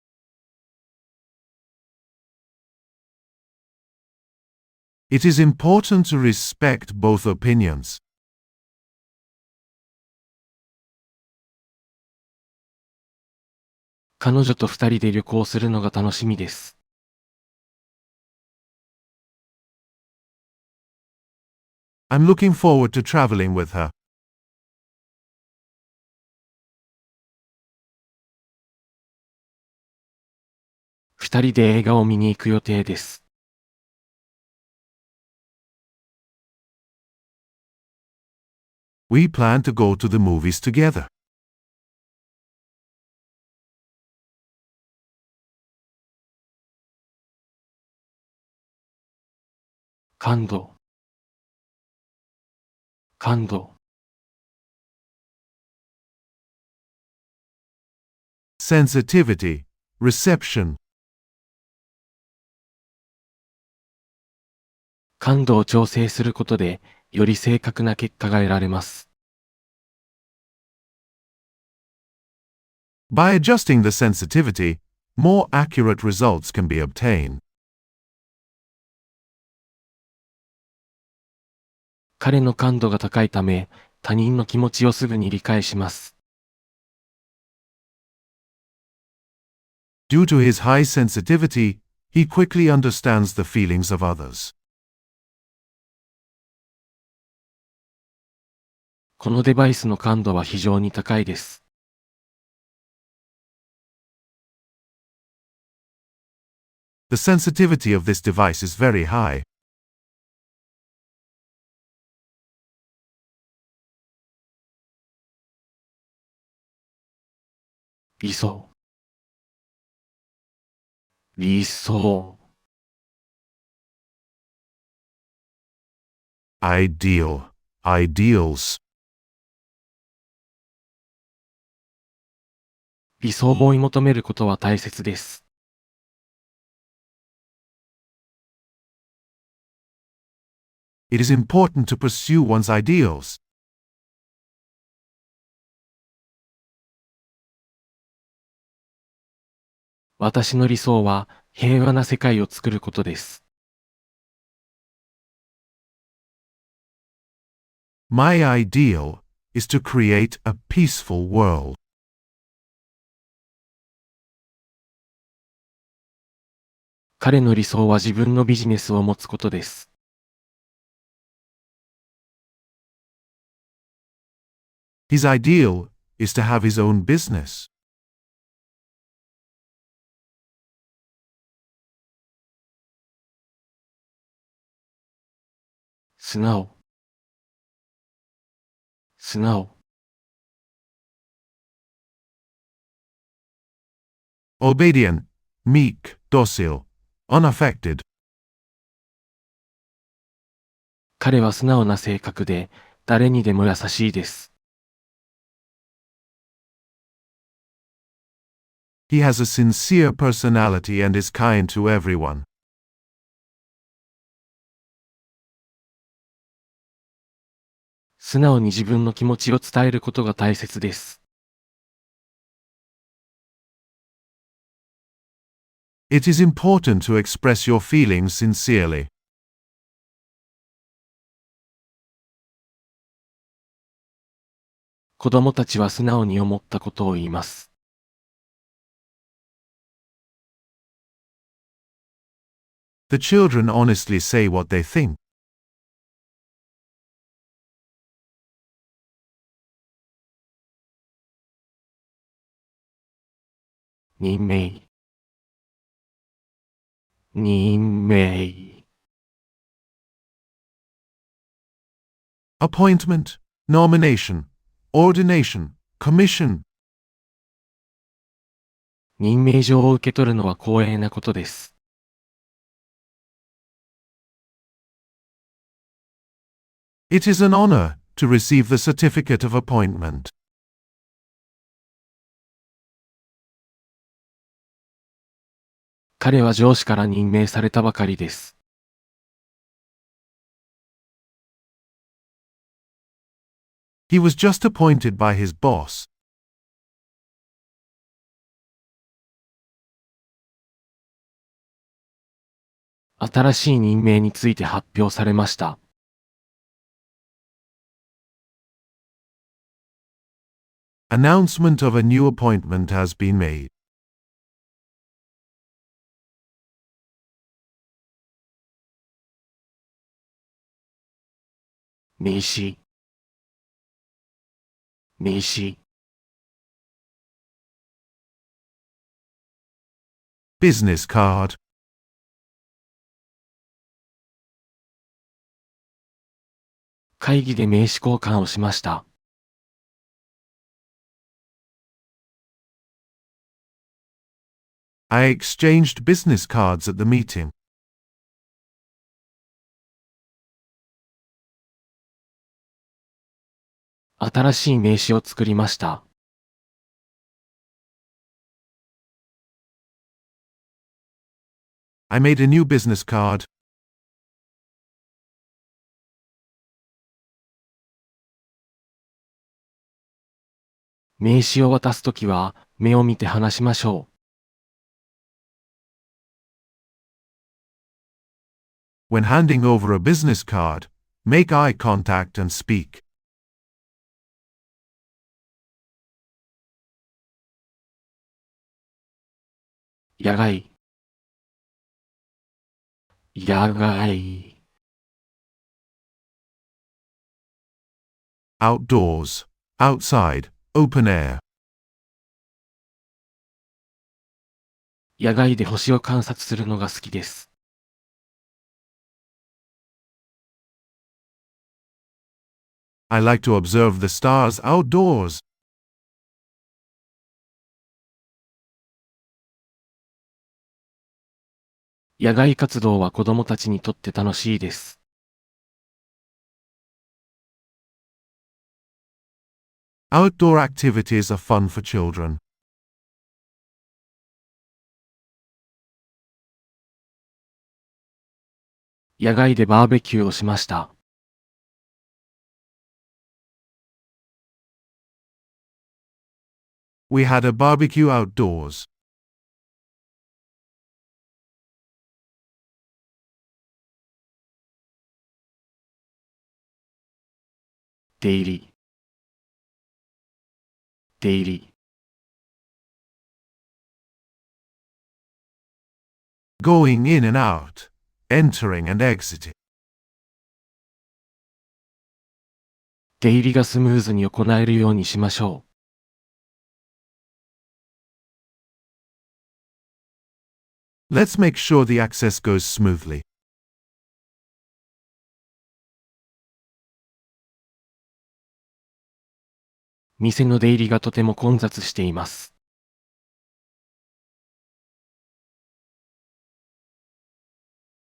It is important to respect both opinions. 彼女と二人で旅行するのが楽しみです。I'm looking forward to traveling with her. 二人で映画を見に行く予定です。We plan to go to the movies together. 感度、感度、sensitivity, reception, 感度を調整することで、より正確な結果が得られます。by adjusting the sensitivity, more accurate results can be obtained. 彼の感度が高いため、他人の気持ちをすぐに理解します。Due to his high sensitivity, he quickly understands the feelings of others. このデバイスの感度は非常に高いです。The sensitivity of this device is very high. 理想、理想、Ideal, ideals. 理想を追い求めることは大切です。It is important to pursue one's ideals. 私の理想は平和な世界を作ることです。My ideal is to create a peaceful world. 彼の理想は自分のビジネスを持つことです。His ideal is to have his own business. 素直、素直、Obedient, meek, docile, unaffected. 彼は素直な性格で、誰にでも優しいです。He has a sincere personality and is kind to everyone. 素直に自分の気持ちを伝えることが大切です。It is important to express your feelings sincerely. 子供たちは素直に思ったことを言います。The children honestly say what they think. 任命、任命、Appointment, nomination, ordination, commission. 任命状を受け取るのは光栄なことです。It is an honor to receive the certificate of appointment. 彼は上司から任命されたばかりです。He was just appointed by his boss. 新しい任命について発表されました。Announcement of a new appointment has been made. 名刺、名刺、Business card. 会議で名刺交換をしました。I exchanged business cards at the meeting. 新しい名刺を作りました。I made a new business card. 名刺を渡すときは、目を見て話しましょ When handing over a business card, make eye contact and speak. う。野外。野外。Outdoors. Outside. Open air. 野外で星を観察するのが好きです。I like to observe the stars outdoors. 野外活動は子供たちにとって楽しいです。Outdoor activities are fun for children. 野外でバーベキューをしました。We had a barbecue outdoors. 出入り。出入り。Going in and out. Entering and exiting. 出入りがスムーズに行えるようにしましょ Let's make sure the access goes smoothly. う。店の出入りがとても混雑しています。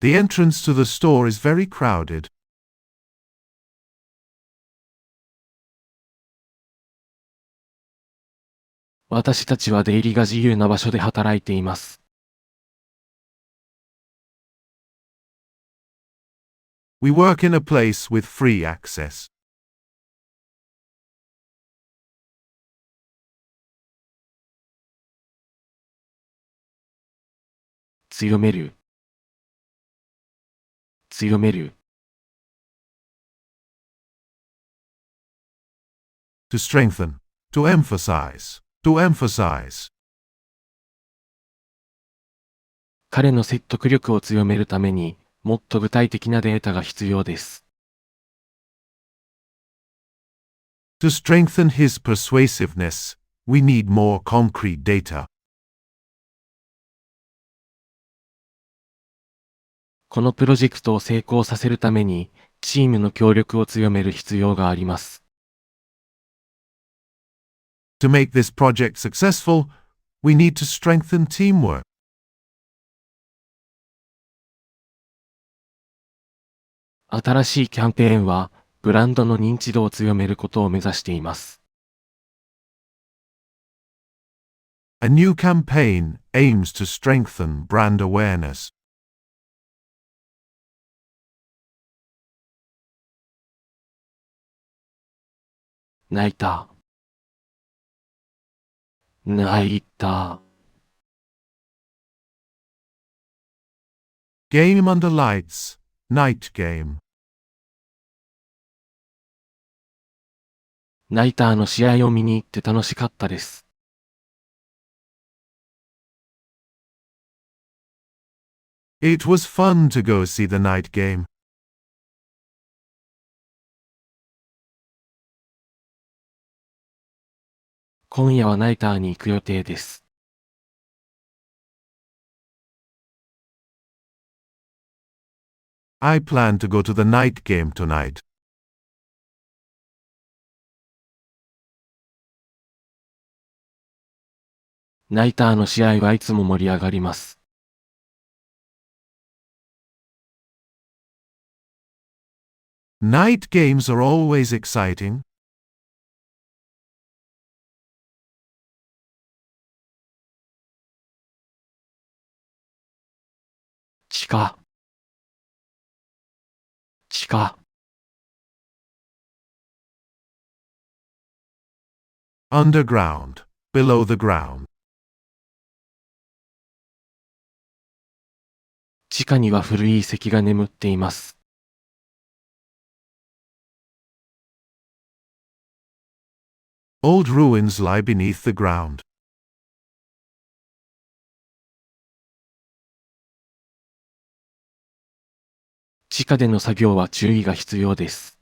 The entrance to the store is very crowded. 私たちは出入りが自由な場所で働いています。We work in a place with free access. 強める。強める。To strengthen. To emphasize. To emphasize. 彼の説得力を強めるためにもっと具体的なデータが必要です。To strengthen his persuasiveness, we need more concrete data. このプロジェクトを成功させるためにチームの協力を強める必要があります。To make this project successful, we need to strengthen teamwork. 新しいキャンペーンはブランドの認知度を強めることを目指しています。A new campaign aims to strengthen brand awareness. 泣いた。泣いた。Game under lights. Night game. ナイターの試合を見に行って楽しかったです。It was fun to go see the night game. 今夜はナイターに行く予定です。I plan to go to the night game tonight. ナイターの試合はいつも盛り上がります。Night games are always exciting. 下。地下。Underground, below the ground. 地下には古い遺跡が眠っています。Old ruins lie beneath the ground. 地下での作業は注意が必要です。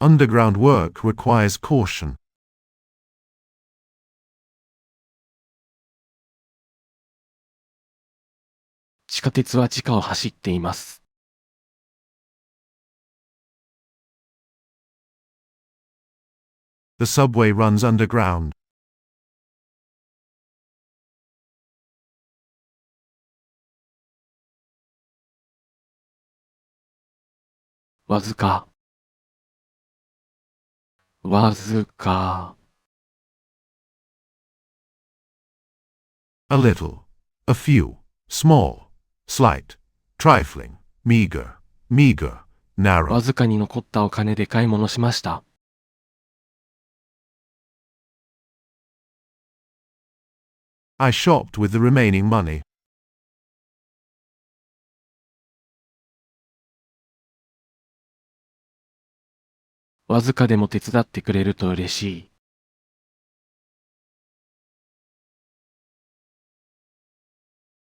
Underground work requires caution. 地下鉄は地下を走っています。The subway runs underground. わずか。わずか。A little, a few, small, slight, trifling, meager, narrow. わずかに残ったお金で買い物しました。I shopped with the remaining money. わずかでも手伝ってくれると嬉しい。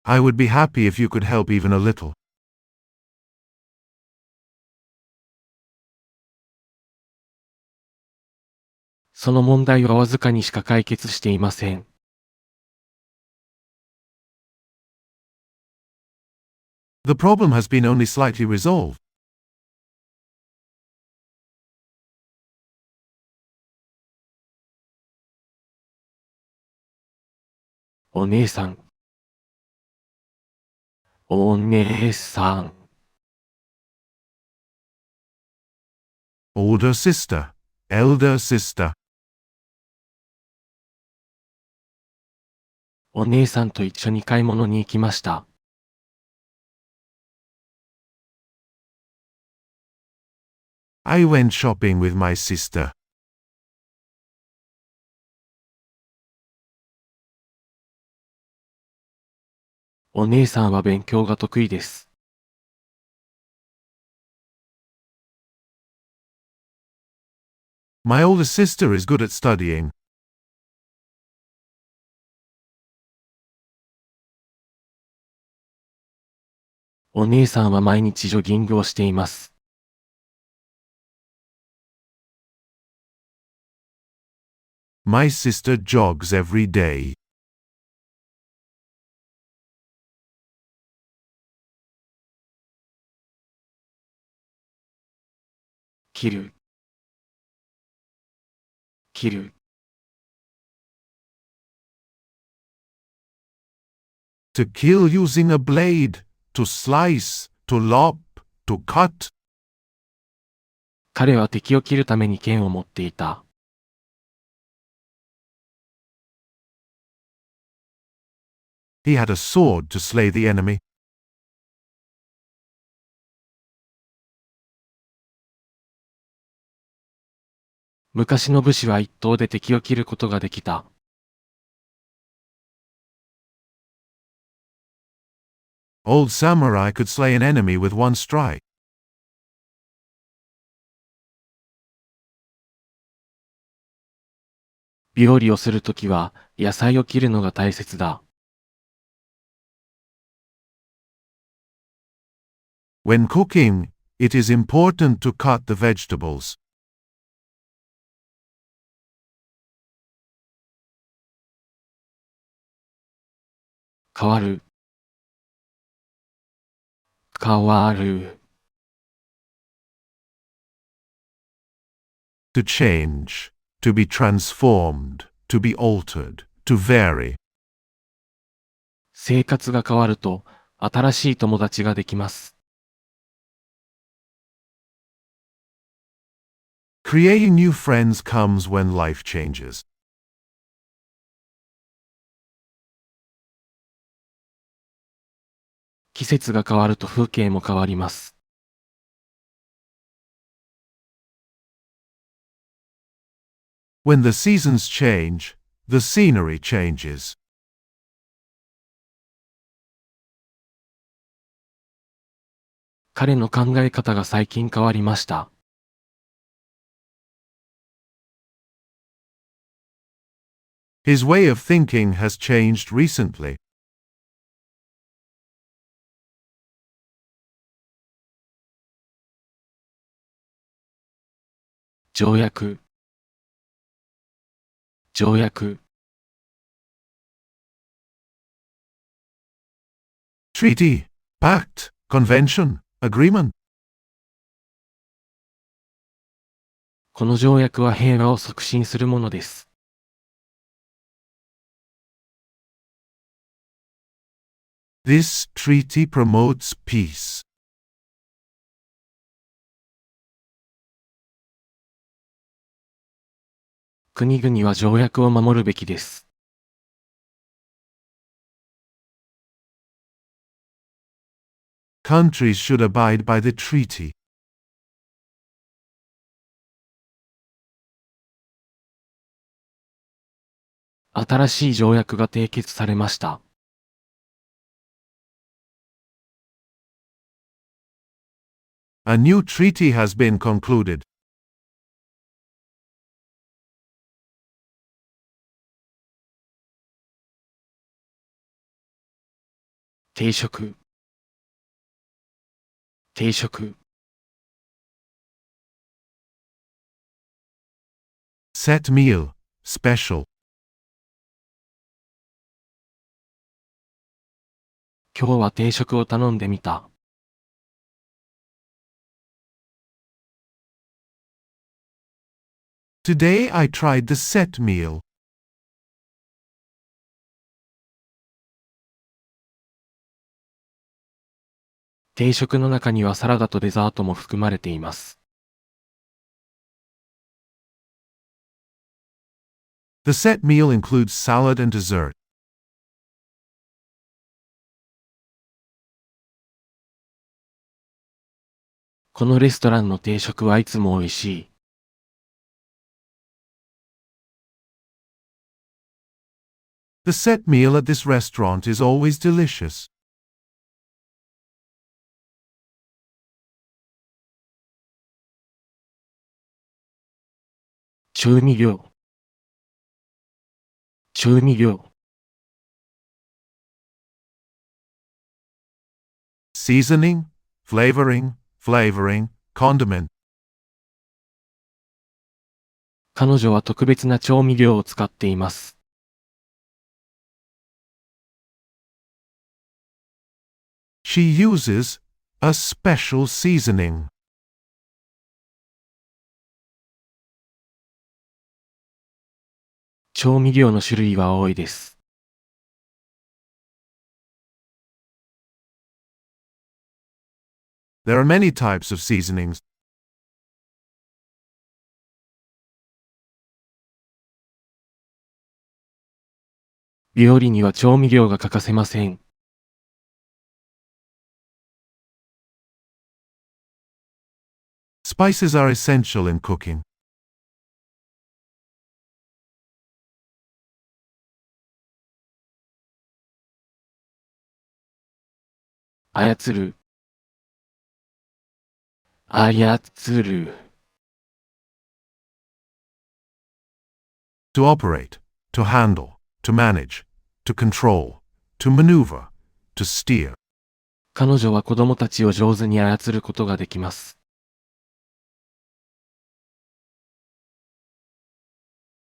I would be happy if you could help even a little. その問題はわずかにしか解決していません。The problem has been only slightly resolved. お姉さん。お姉さん。Older sister, elder sister. お姉さんと一緒に買い物に行きました。I went shopping with my sister. お姉さんは勉強が得意です。My older sister is good at studying. お姉さんは毎日ジョギングをしています。My sister jogs every day. 切る。切る。To kill using a blade, to slice, to lop, to cut. 彼は敵を切るために剣を持っていた。He had a sword to slay the enemy. 昔の武士は一刀で敵を切ることができた。Old samurai could slay an enemy with one strike. 料理をするときは野菜を切るのが大切だ。When cooking, it is important to cut the vegetables. 変わる。変わる。To change, to be transformed, to be altered, to vary. 生活が変わると新しい友達ができます。Creating new friends comes when life changes. 季節が変わると風景も変わります。When the seasons change, the scenery changes. 彼の考え方が最近変わりました。His way of thinking has changed recently. 条約、条約、Treaty, pact, convention, agreement. この条約は平和を促進するものです。This treaty promotes peace. 国々は条約を守るべきです。Countries should abide by the treaty. 新しい条約が締結されました。A new treaty has been concluded. 定食、定食、Set meal, special. 今日は定食を頼んでみた。Today I tried the set meal. 定食の中にはサラダとデザートも含まれています。The set meal includes salad and dessert. このレストランの定食はいつも美味しい。The set meal at this restaurant is always delicious. 調味料、調味料、Seasoning, flavoring, condiment. 彼女は特別な調味料を使っています。She uses a special seasoning. 調味料の種類は多いです。There are many types of seasonings. 料理には調味料が欠かせません。Spices are essential in cooking. 操る、操る。To operate, to handle, to manage, to control, to maneuver, to steer. 彼女は子供たちを上手に操ることができます。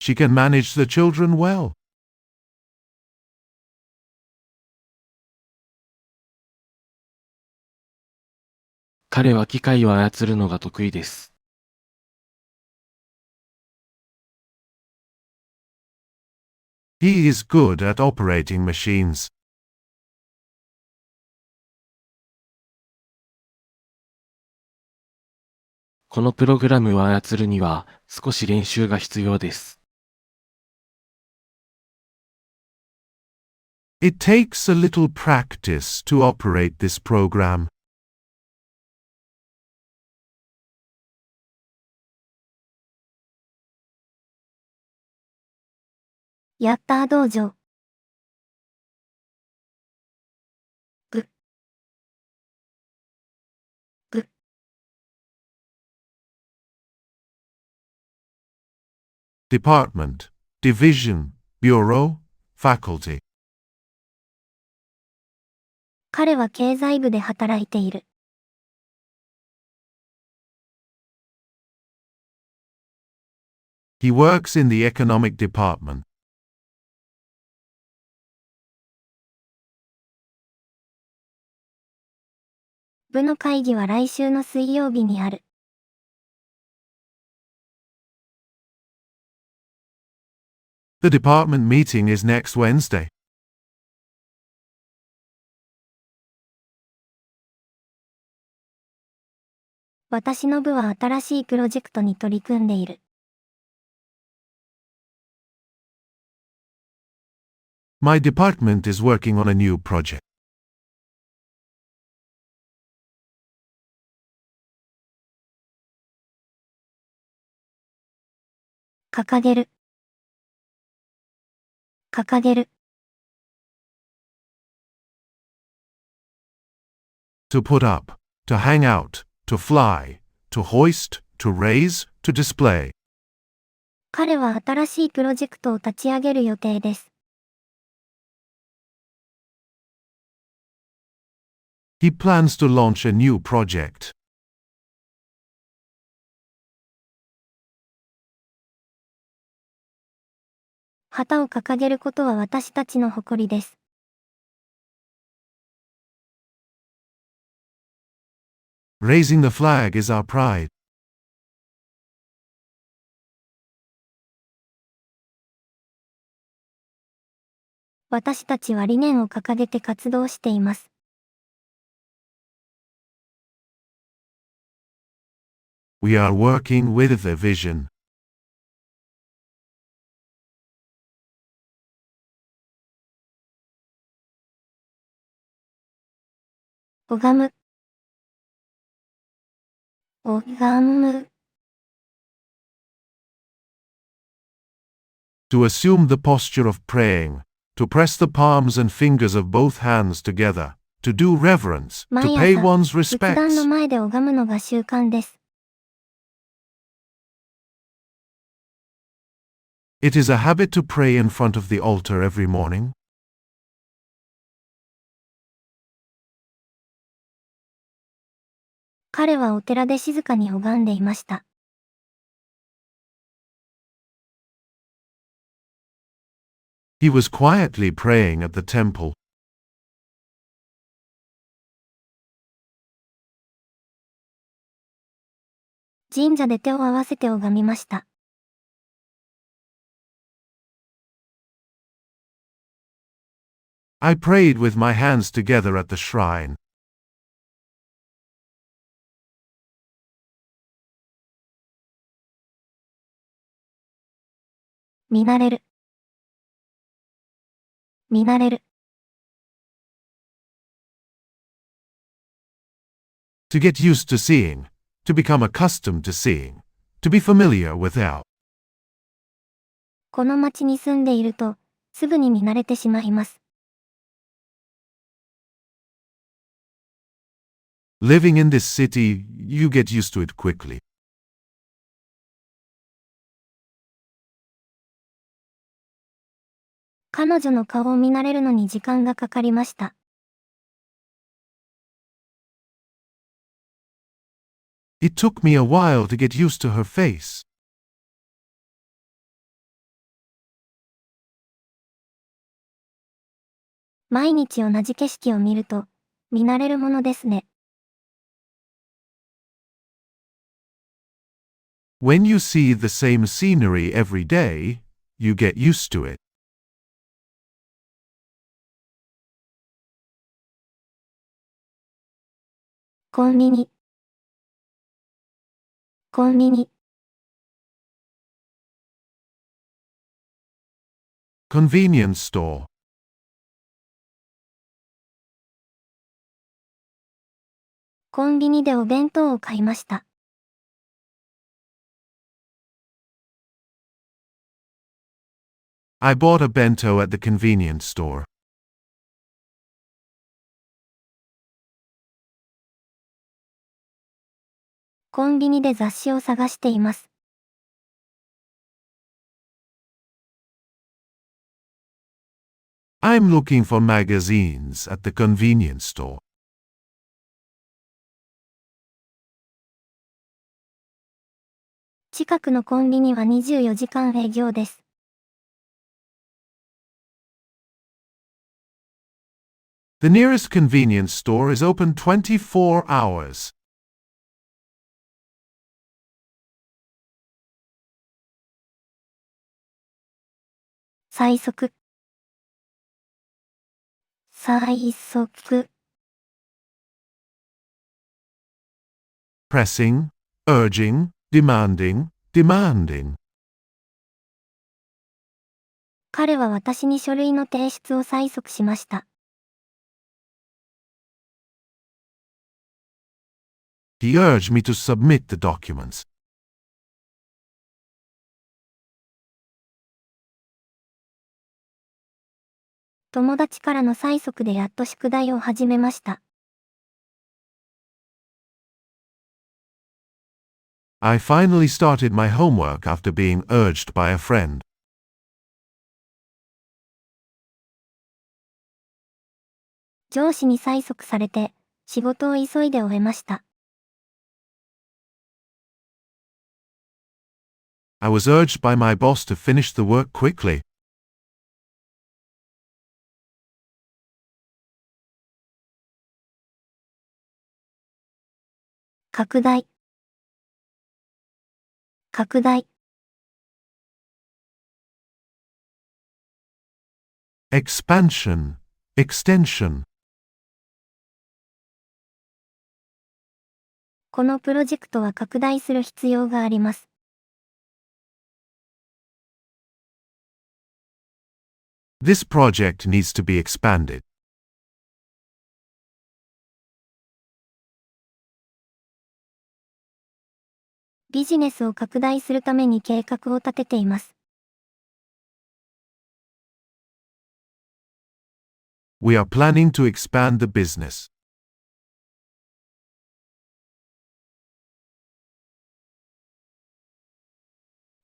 She can manage the children well. 彼は機械を操るのが得意です。He is good at operating machines. このプログラムを操るには少し練習が必要です。It takes a little practice to operate this program. ヤッター道場。ぶ。ぶ。Department, Division, Bureau, Faculty. 彼は経済部で働いている。He works in the Economic Department. 部の会議は来週の水曜日にある。The department meeting is next Wednesday. 私の部は新しいプロジェクトに取り組んでいる。My department is working on a new project. 掲げる。掲げる。To put up, to hang out, to fly, to hoist, to raise, to display. 彼は新しいプロジェクトを立ち上げる予定です。He plans to launch a new project. 旗を掲げることは私たちの誇りです。Raising the flag is our pride. 私たちは理念を掲げて活動しています。We are working with the vision. 拝む。拝む。To assume the posture of praying, to press the palms and fingers of both hands together, to do reverence, to 毎 pay 朝、 one's 仏壇の respects. 前で拝むのが習慣です。It is a habit to pray in front of the altar every morning. 彼はお寺で静かに拝んでいました。He was quietly praying at the temple. 神社で手を合わせて拝みました。I prayed with my hands together at the shrine. 見慣れる。見慣れる。To get used to seeing, to become accustomed to seeing, to be familiar without. この町に住んでいると、すぐに見慣れてしまいます。Living in this city, you get used to it quickly. 彼女の顔を見慣れるのに時間がかかりました。It took me a while to get used to her face. 毎日同じ景色を見ると、見慣れるものですね。When you see the same scenery every day, you get used to it. コンビニ。コンビニ。Convenience store. コンビニでお弁当を買いました。I bought a bento at the convenience store. コンビニで雑誌を探しています。I'm looking for magazines at the convenience store. 近くのコンビニは24時間営業です。The nearest convenience store is open 24 hours. 最速。最速。Pressing, urging, demanding, demanding. 彼は私に書類の提出を催促しました。He urged me to submit the documents. 友達からの催促でやっと宿題を始めました。I finally started my homework after being urged by a friend. 上司に催促されて、仕事を急いで終えました。I was urged by my boss to finish the work quickly. 拡大。拡大。Expansion, extension. このプロジェクトは拡大する必要があります。This project needs to be expanded. ビジネスを拡大するために計画を立てています。We are planning to expand the business.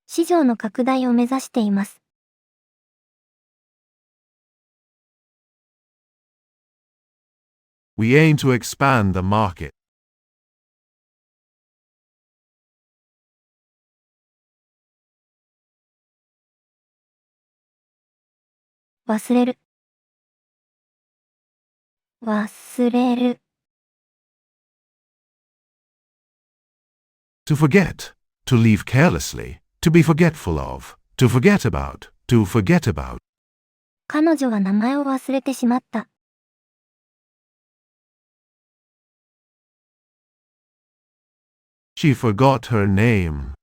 市場の拡大を目指しています。We aim to expand the market. 忘れる。忘れる。To forget, to leave carelessly, to be forgetful of, to forget about, to forget about. 彼女は名前を忘れてしまった。She forgot her name.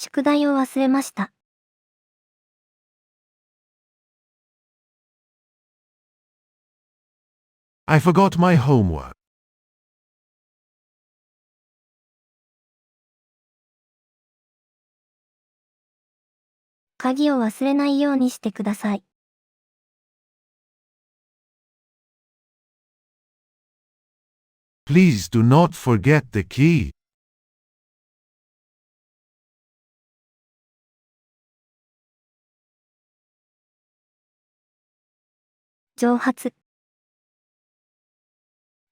宿題を忘れました。I forgot my homework. 鍵を忘れないようにしてください。Please do not forget the key. 蒸発。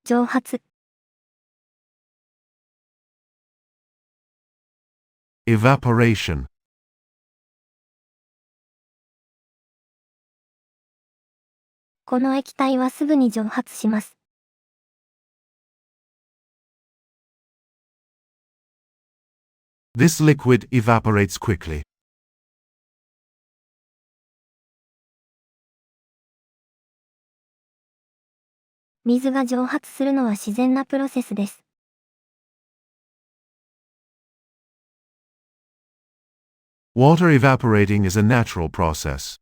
蒸発。Evaporation. この液体はすぐに蒸発します。This liquid evaporates quickly. 水が蒸発するのは自然なプロセスです。Water evaporating is a natural process.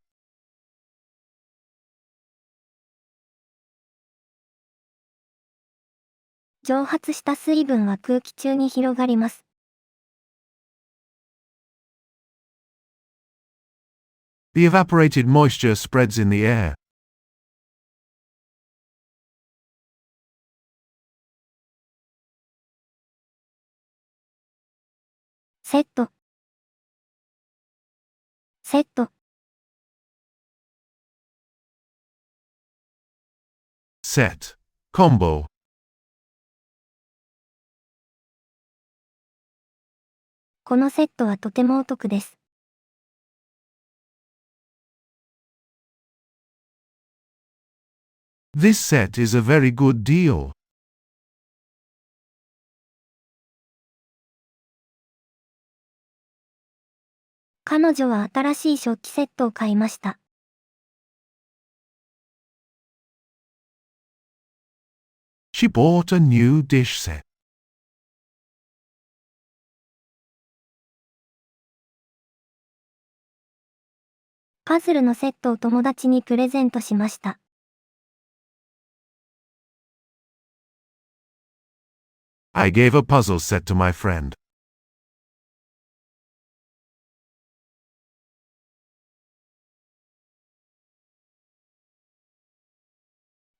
蒸発した水分は空気中に広がります。The evaporated moisture spreads in the air. セット。セット。Set. Combo. このセットはとてもお得です。This set is a very good deal. 彼女は新しい食器セットを買いました。She bought a new dish set. パズルのセットを友達にプレゼントしました。I gave a puzzle set to my friend.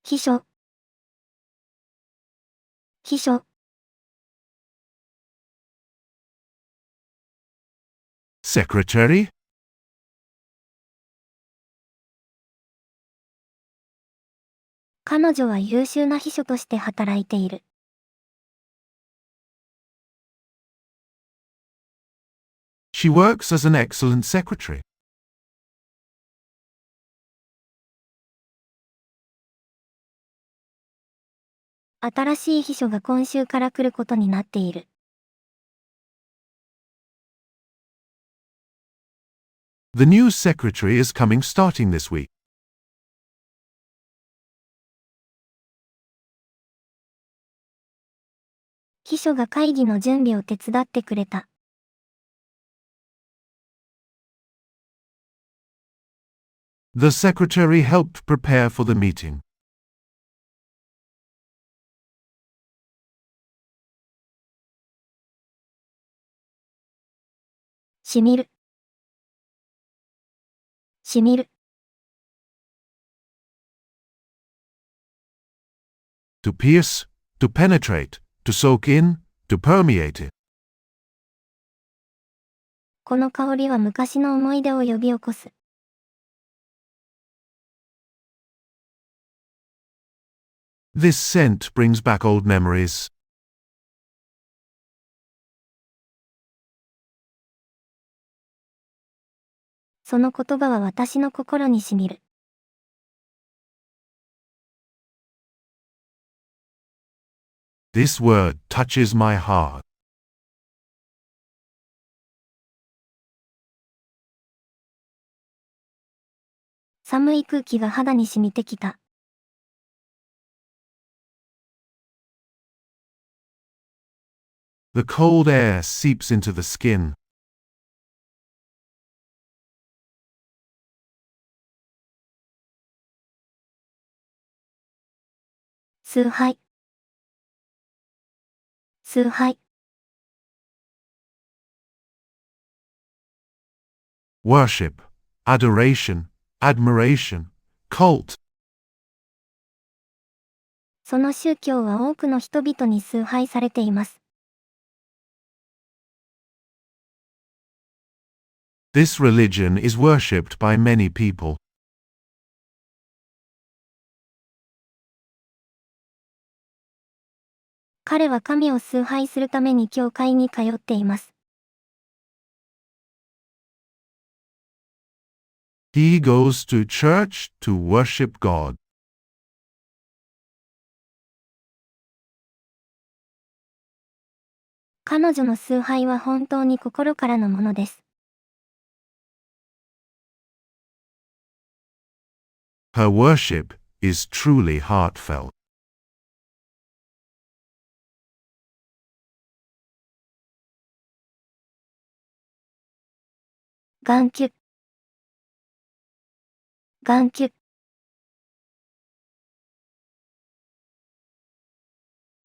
秘書。秘書。Secretary? 彼女は優秀な秘書として働いている。She works as an excellent secretary. 新しい秘書が今週から来ることになっている。The new secretary is coming starting this week. 秘書が会議の準備を手伝ってくれた。The secretary helped prepare for the meeting. しみる。しみる。To pierce, to penetrate, to soak in, to permeate it. この香りは昔の思い出を呼び起こす。This scent brings back old memories. その言葉は私の心にしみる。This word touches my heart. 寒い空気が肌に染みてきた。The cold air seeps into the skin. 崇拝。崇拝。Worship, adoration, admiration, cult. その宗教は多くの人々に崇拝されています。This religion is worshipped by many people. 彼は神を崇拝するために教会に通っています。He goes to church to worship God. 彼女の崇拝は本当に心からのものです。Her worship is truly heartfelt. 眼球。眼球。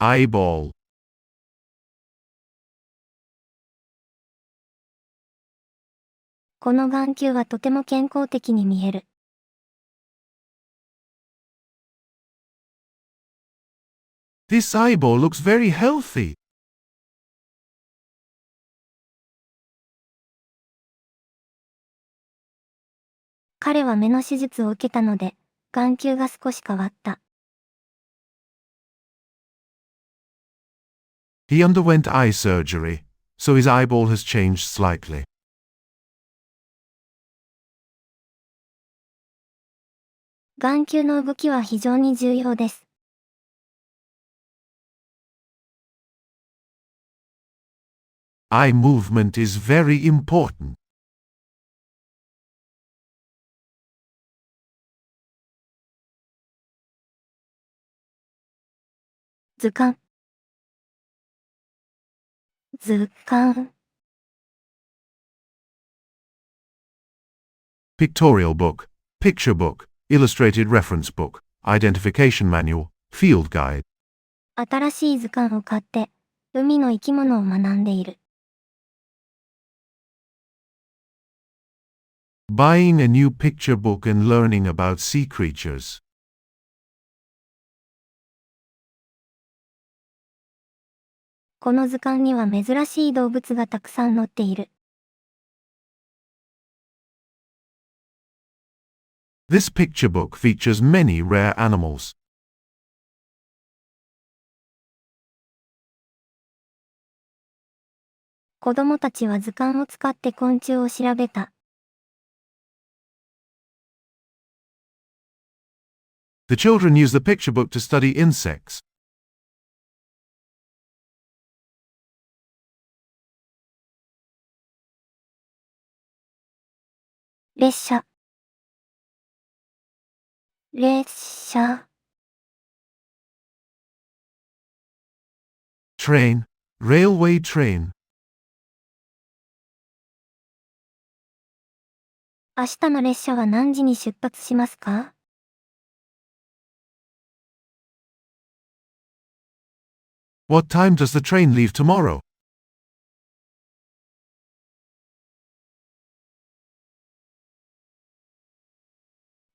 eyeball, この眼球はとても健康的に見える。this eyeball looks very healthy. 彼は目の手術を受けたので、眼球が少し変わった。He underwent eye surgery, so his eyeball has changed slightly. 眼球の動きは非常に重要です。Eye movement is very important. 図鑑。図鑑。Pictorial book, picture book, illustrated reference book, identification manual, field guide. 新しい図鑑を買って、海の生き物を学んでいる。Buying a new picture book and learning about sea creatures. この図鑑には珍しい動物がたくさん載っている。This picture book features many rare animals. 子供たちは図鑑を使って昆虫を調べた。The children use the picture book to study insects. 列車。列車。Train, railway train. 明日の列車は何時に出発しますか？ What time does the train leave tomorrow?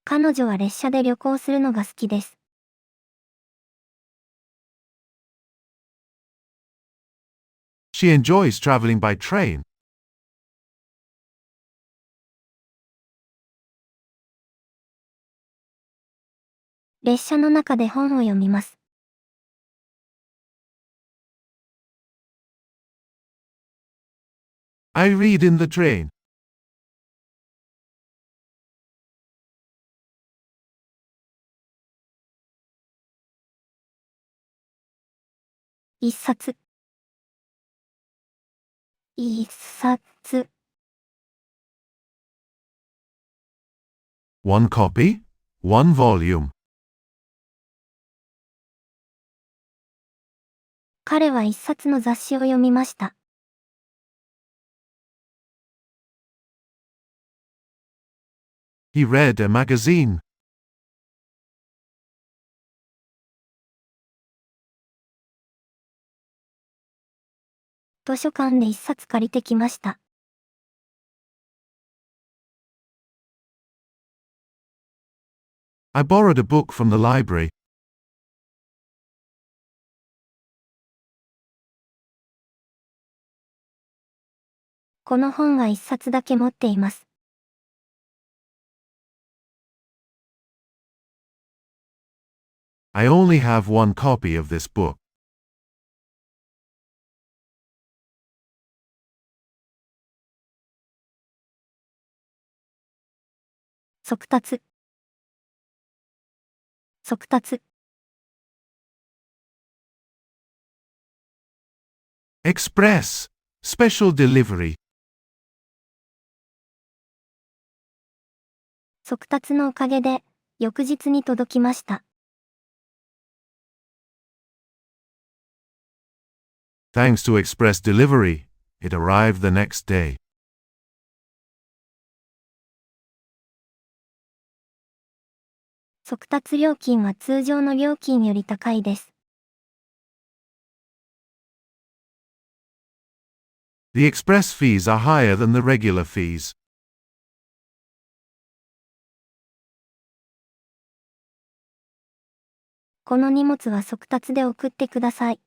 彼女は列車で旅行するのが好きです。She enjoys traveling by train. 列車の中で本を読みます。I read in the train. 一冊。一冊。One copy, one volume. 彼は一冊の雑誌を読みました。He read a magazine. 図書館で一冊借りてきました。I borrowed a book from the library. この本は一冊だけ持っています。I only have one copy of this book. 速達。速達。Express. Special delivery. 速達のおかげで、翌日に届きました。Thanks to express delivery, it arrived the next day. 速達料金は通常の料金より高いです。The express fees are higher than the regular fees. この荷物は速達で送ってください。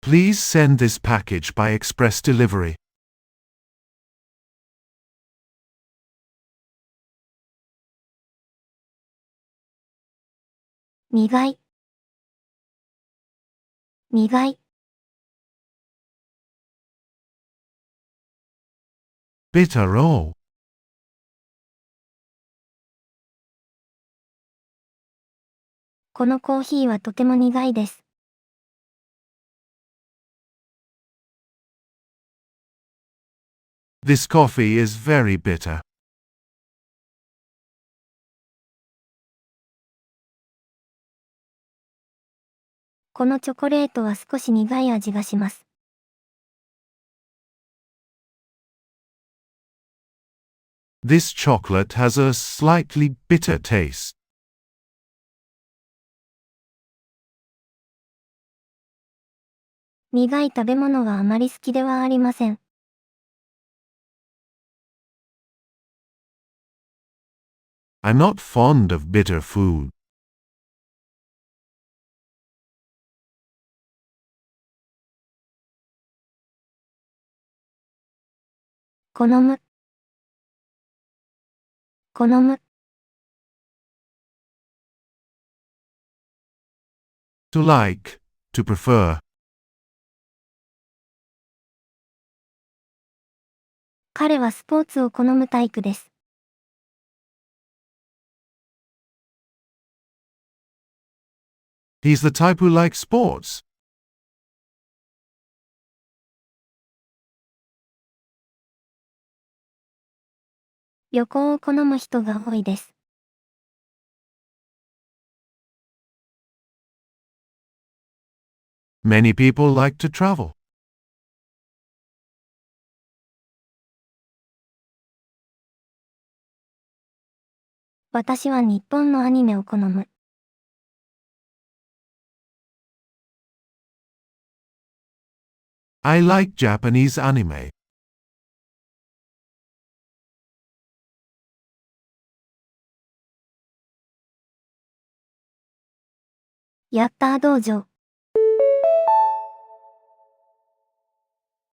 Please send this package by express delivery. 苦い。苦い。Bitter oh. このコーヒーはとても苦いです。This coffee is very bitter. このチョコレートは少し苦い味がします。This chocolate has a slightly bitter taste. 苦い食べ物はあまり好きではありません。I'm not fond of bitter food. 好む。好む。To like, to prefer. 彼はスポーツを好むタイプです。He's the type who likes sports. 旅行を好む人が多いです。Many people like to travel. 私は日本のアニメを好む。I like Japanese anime. ヤッター道場。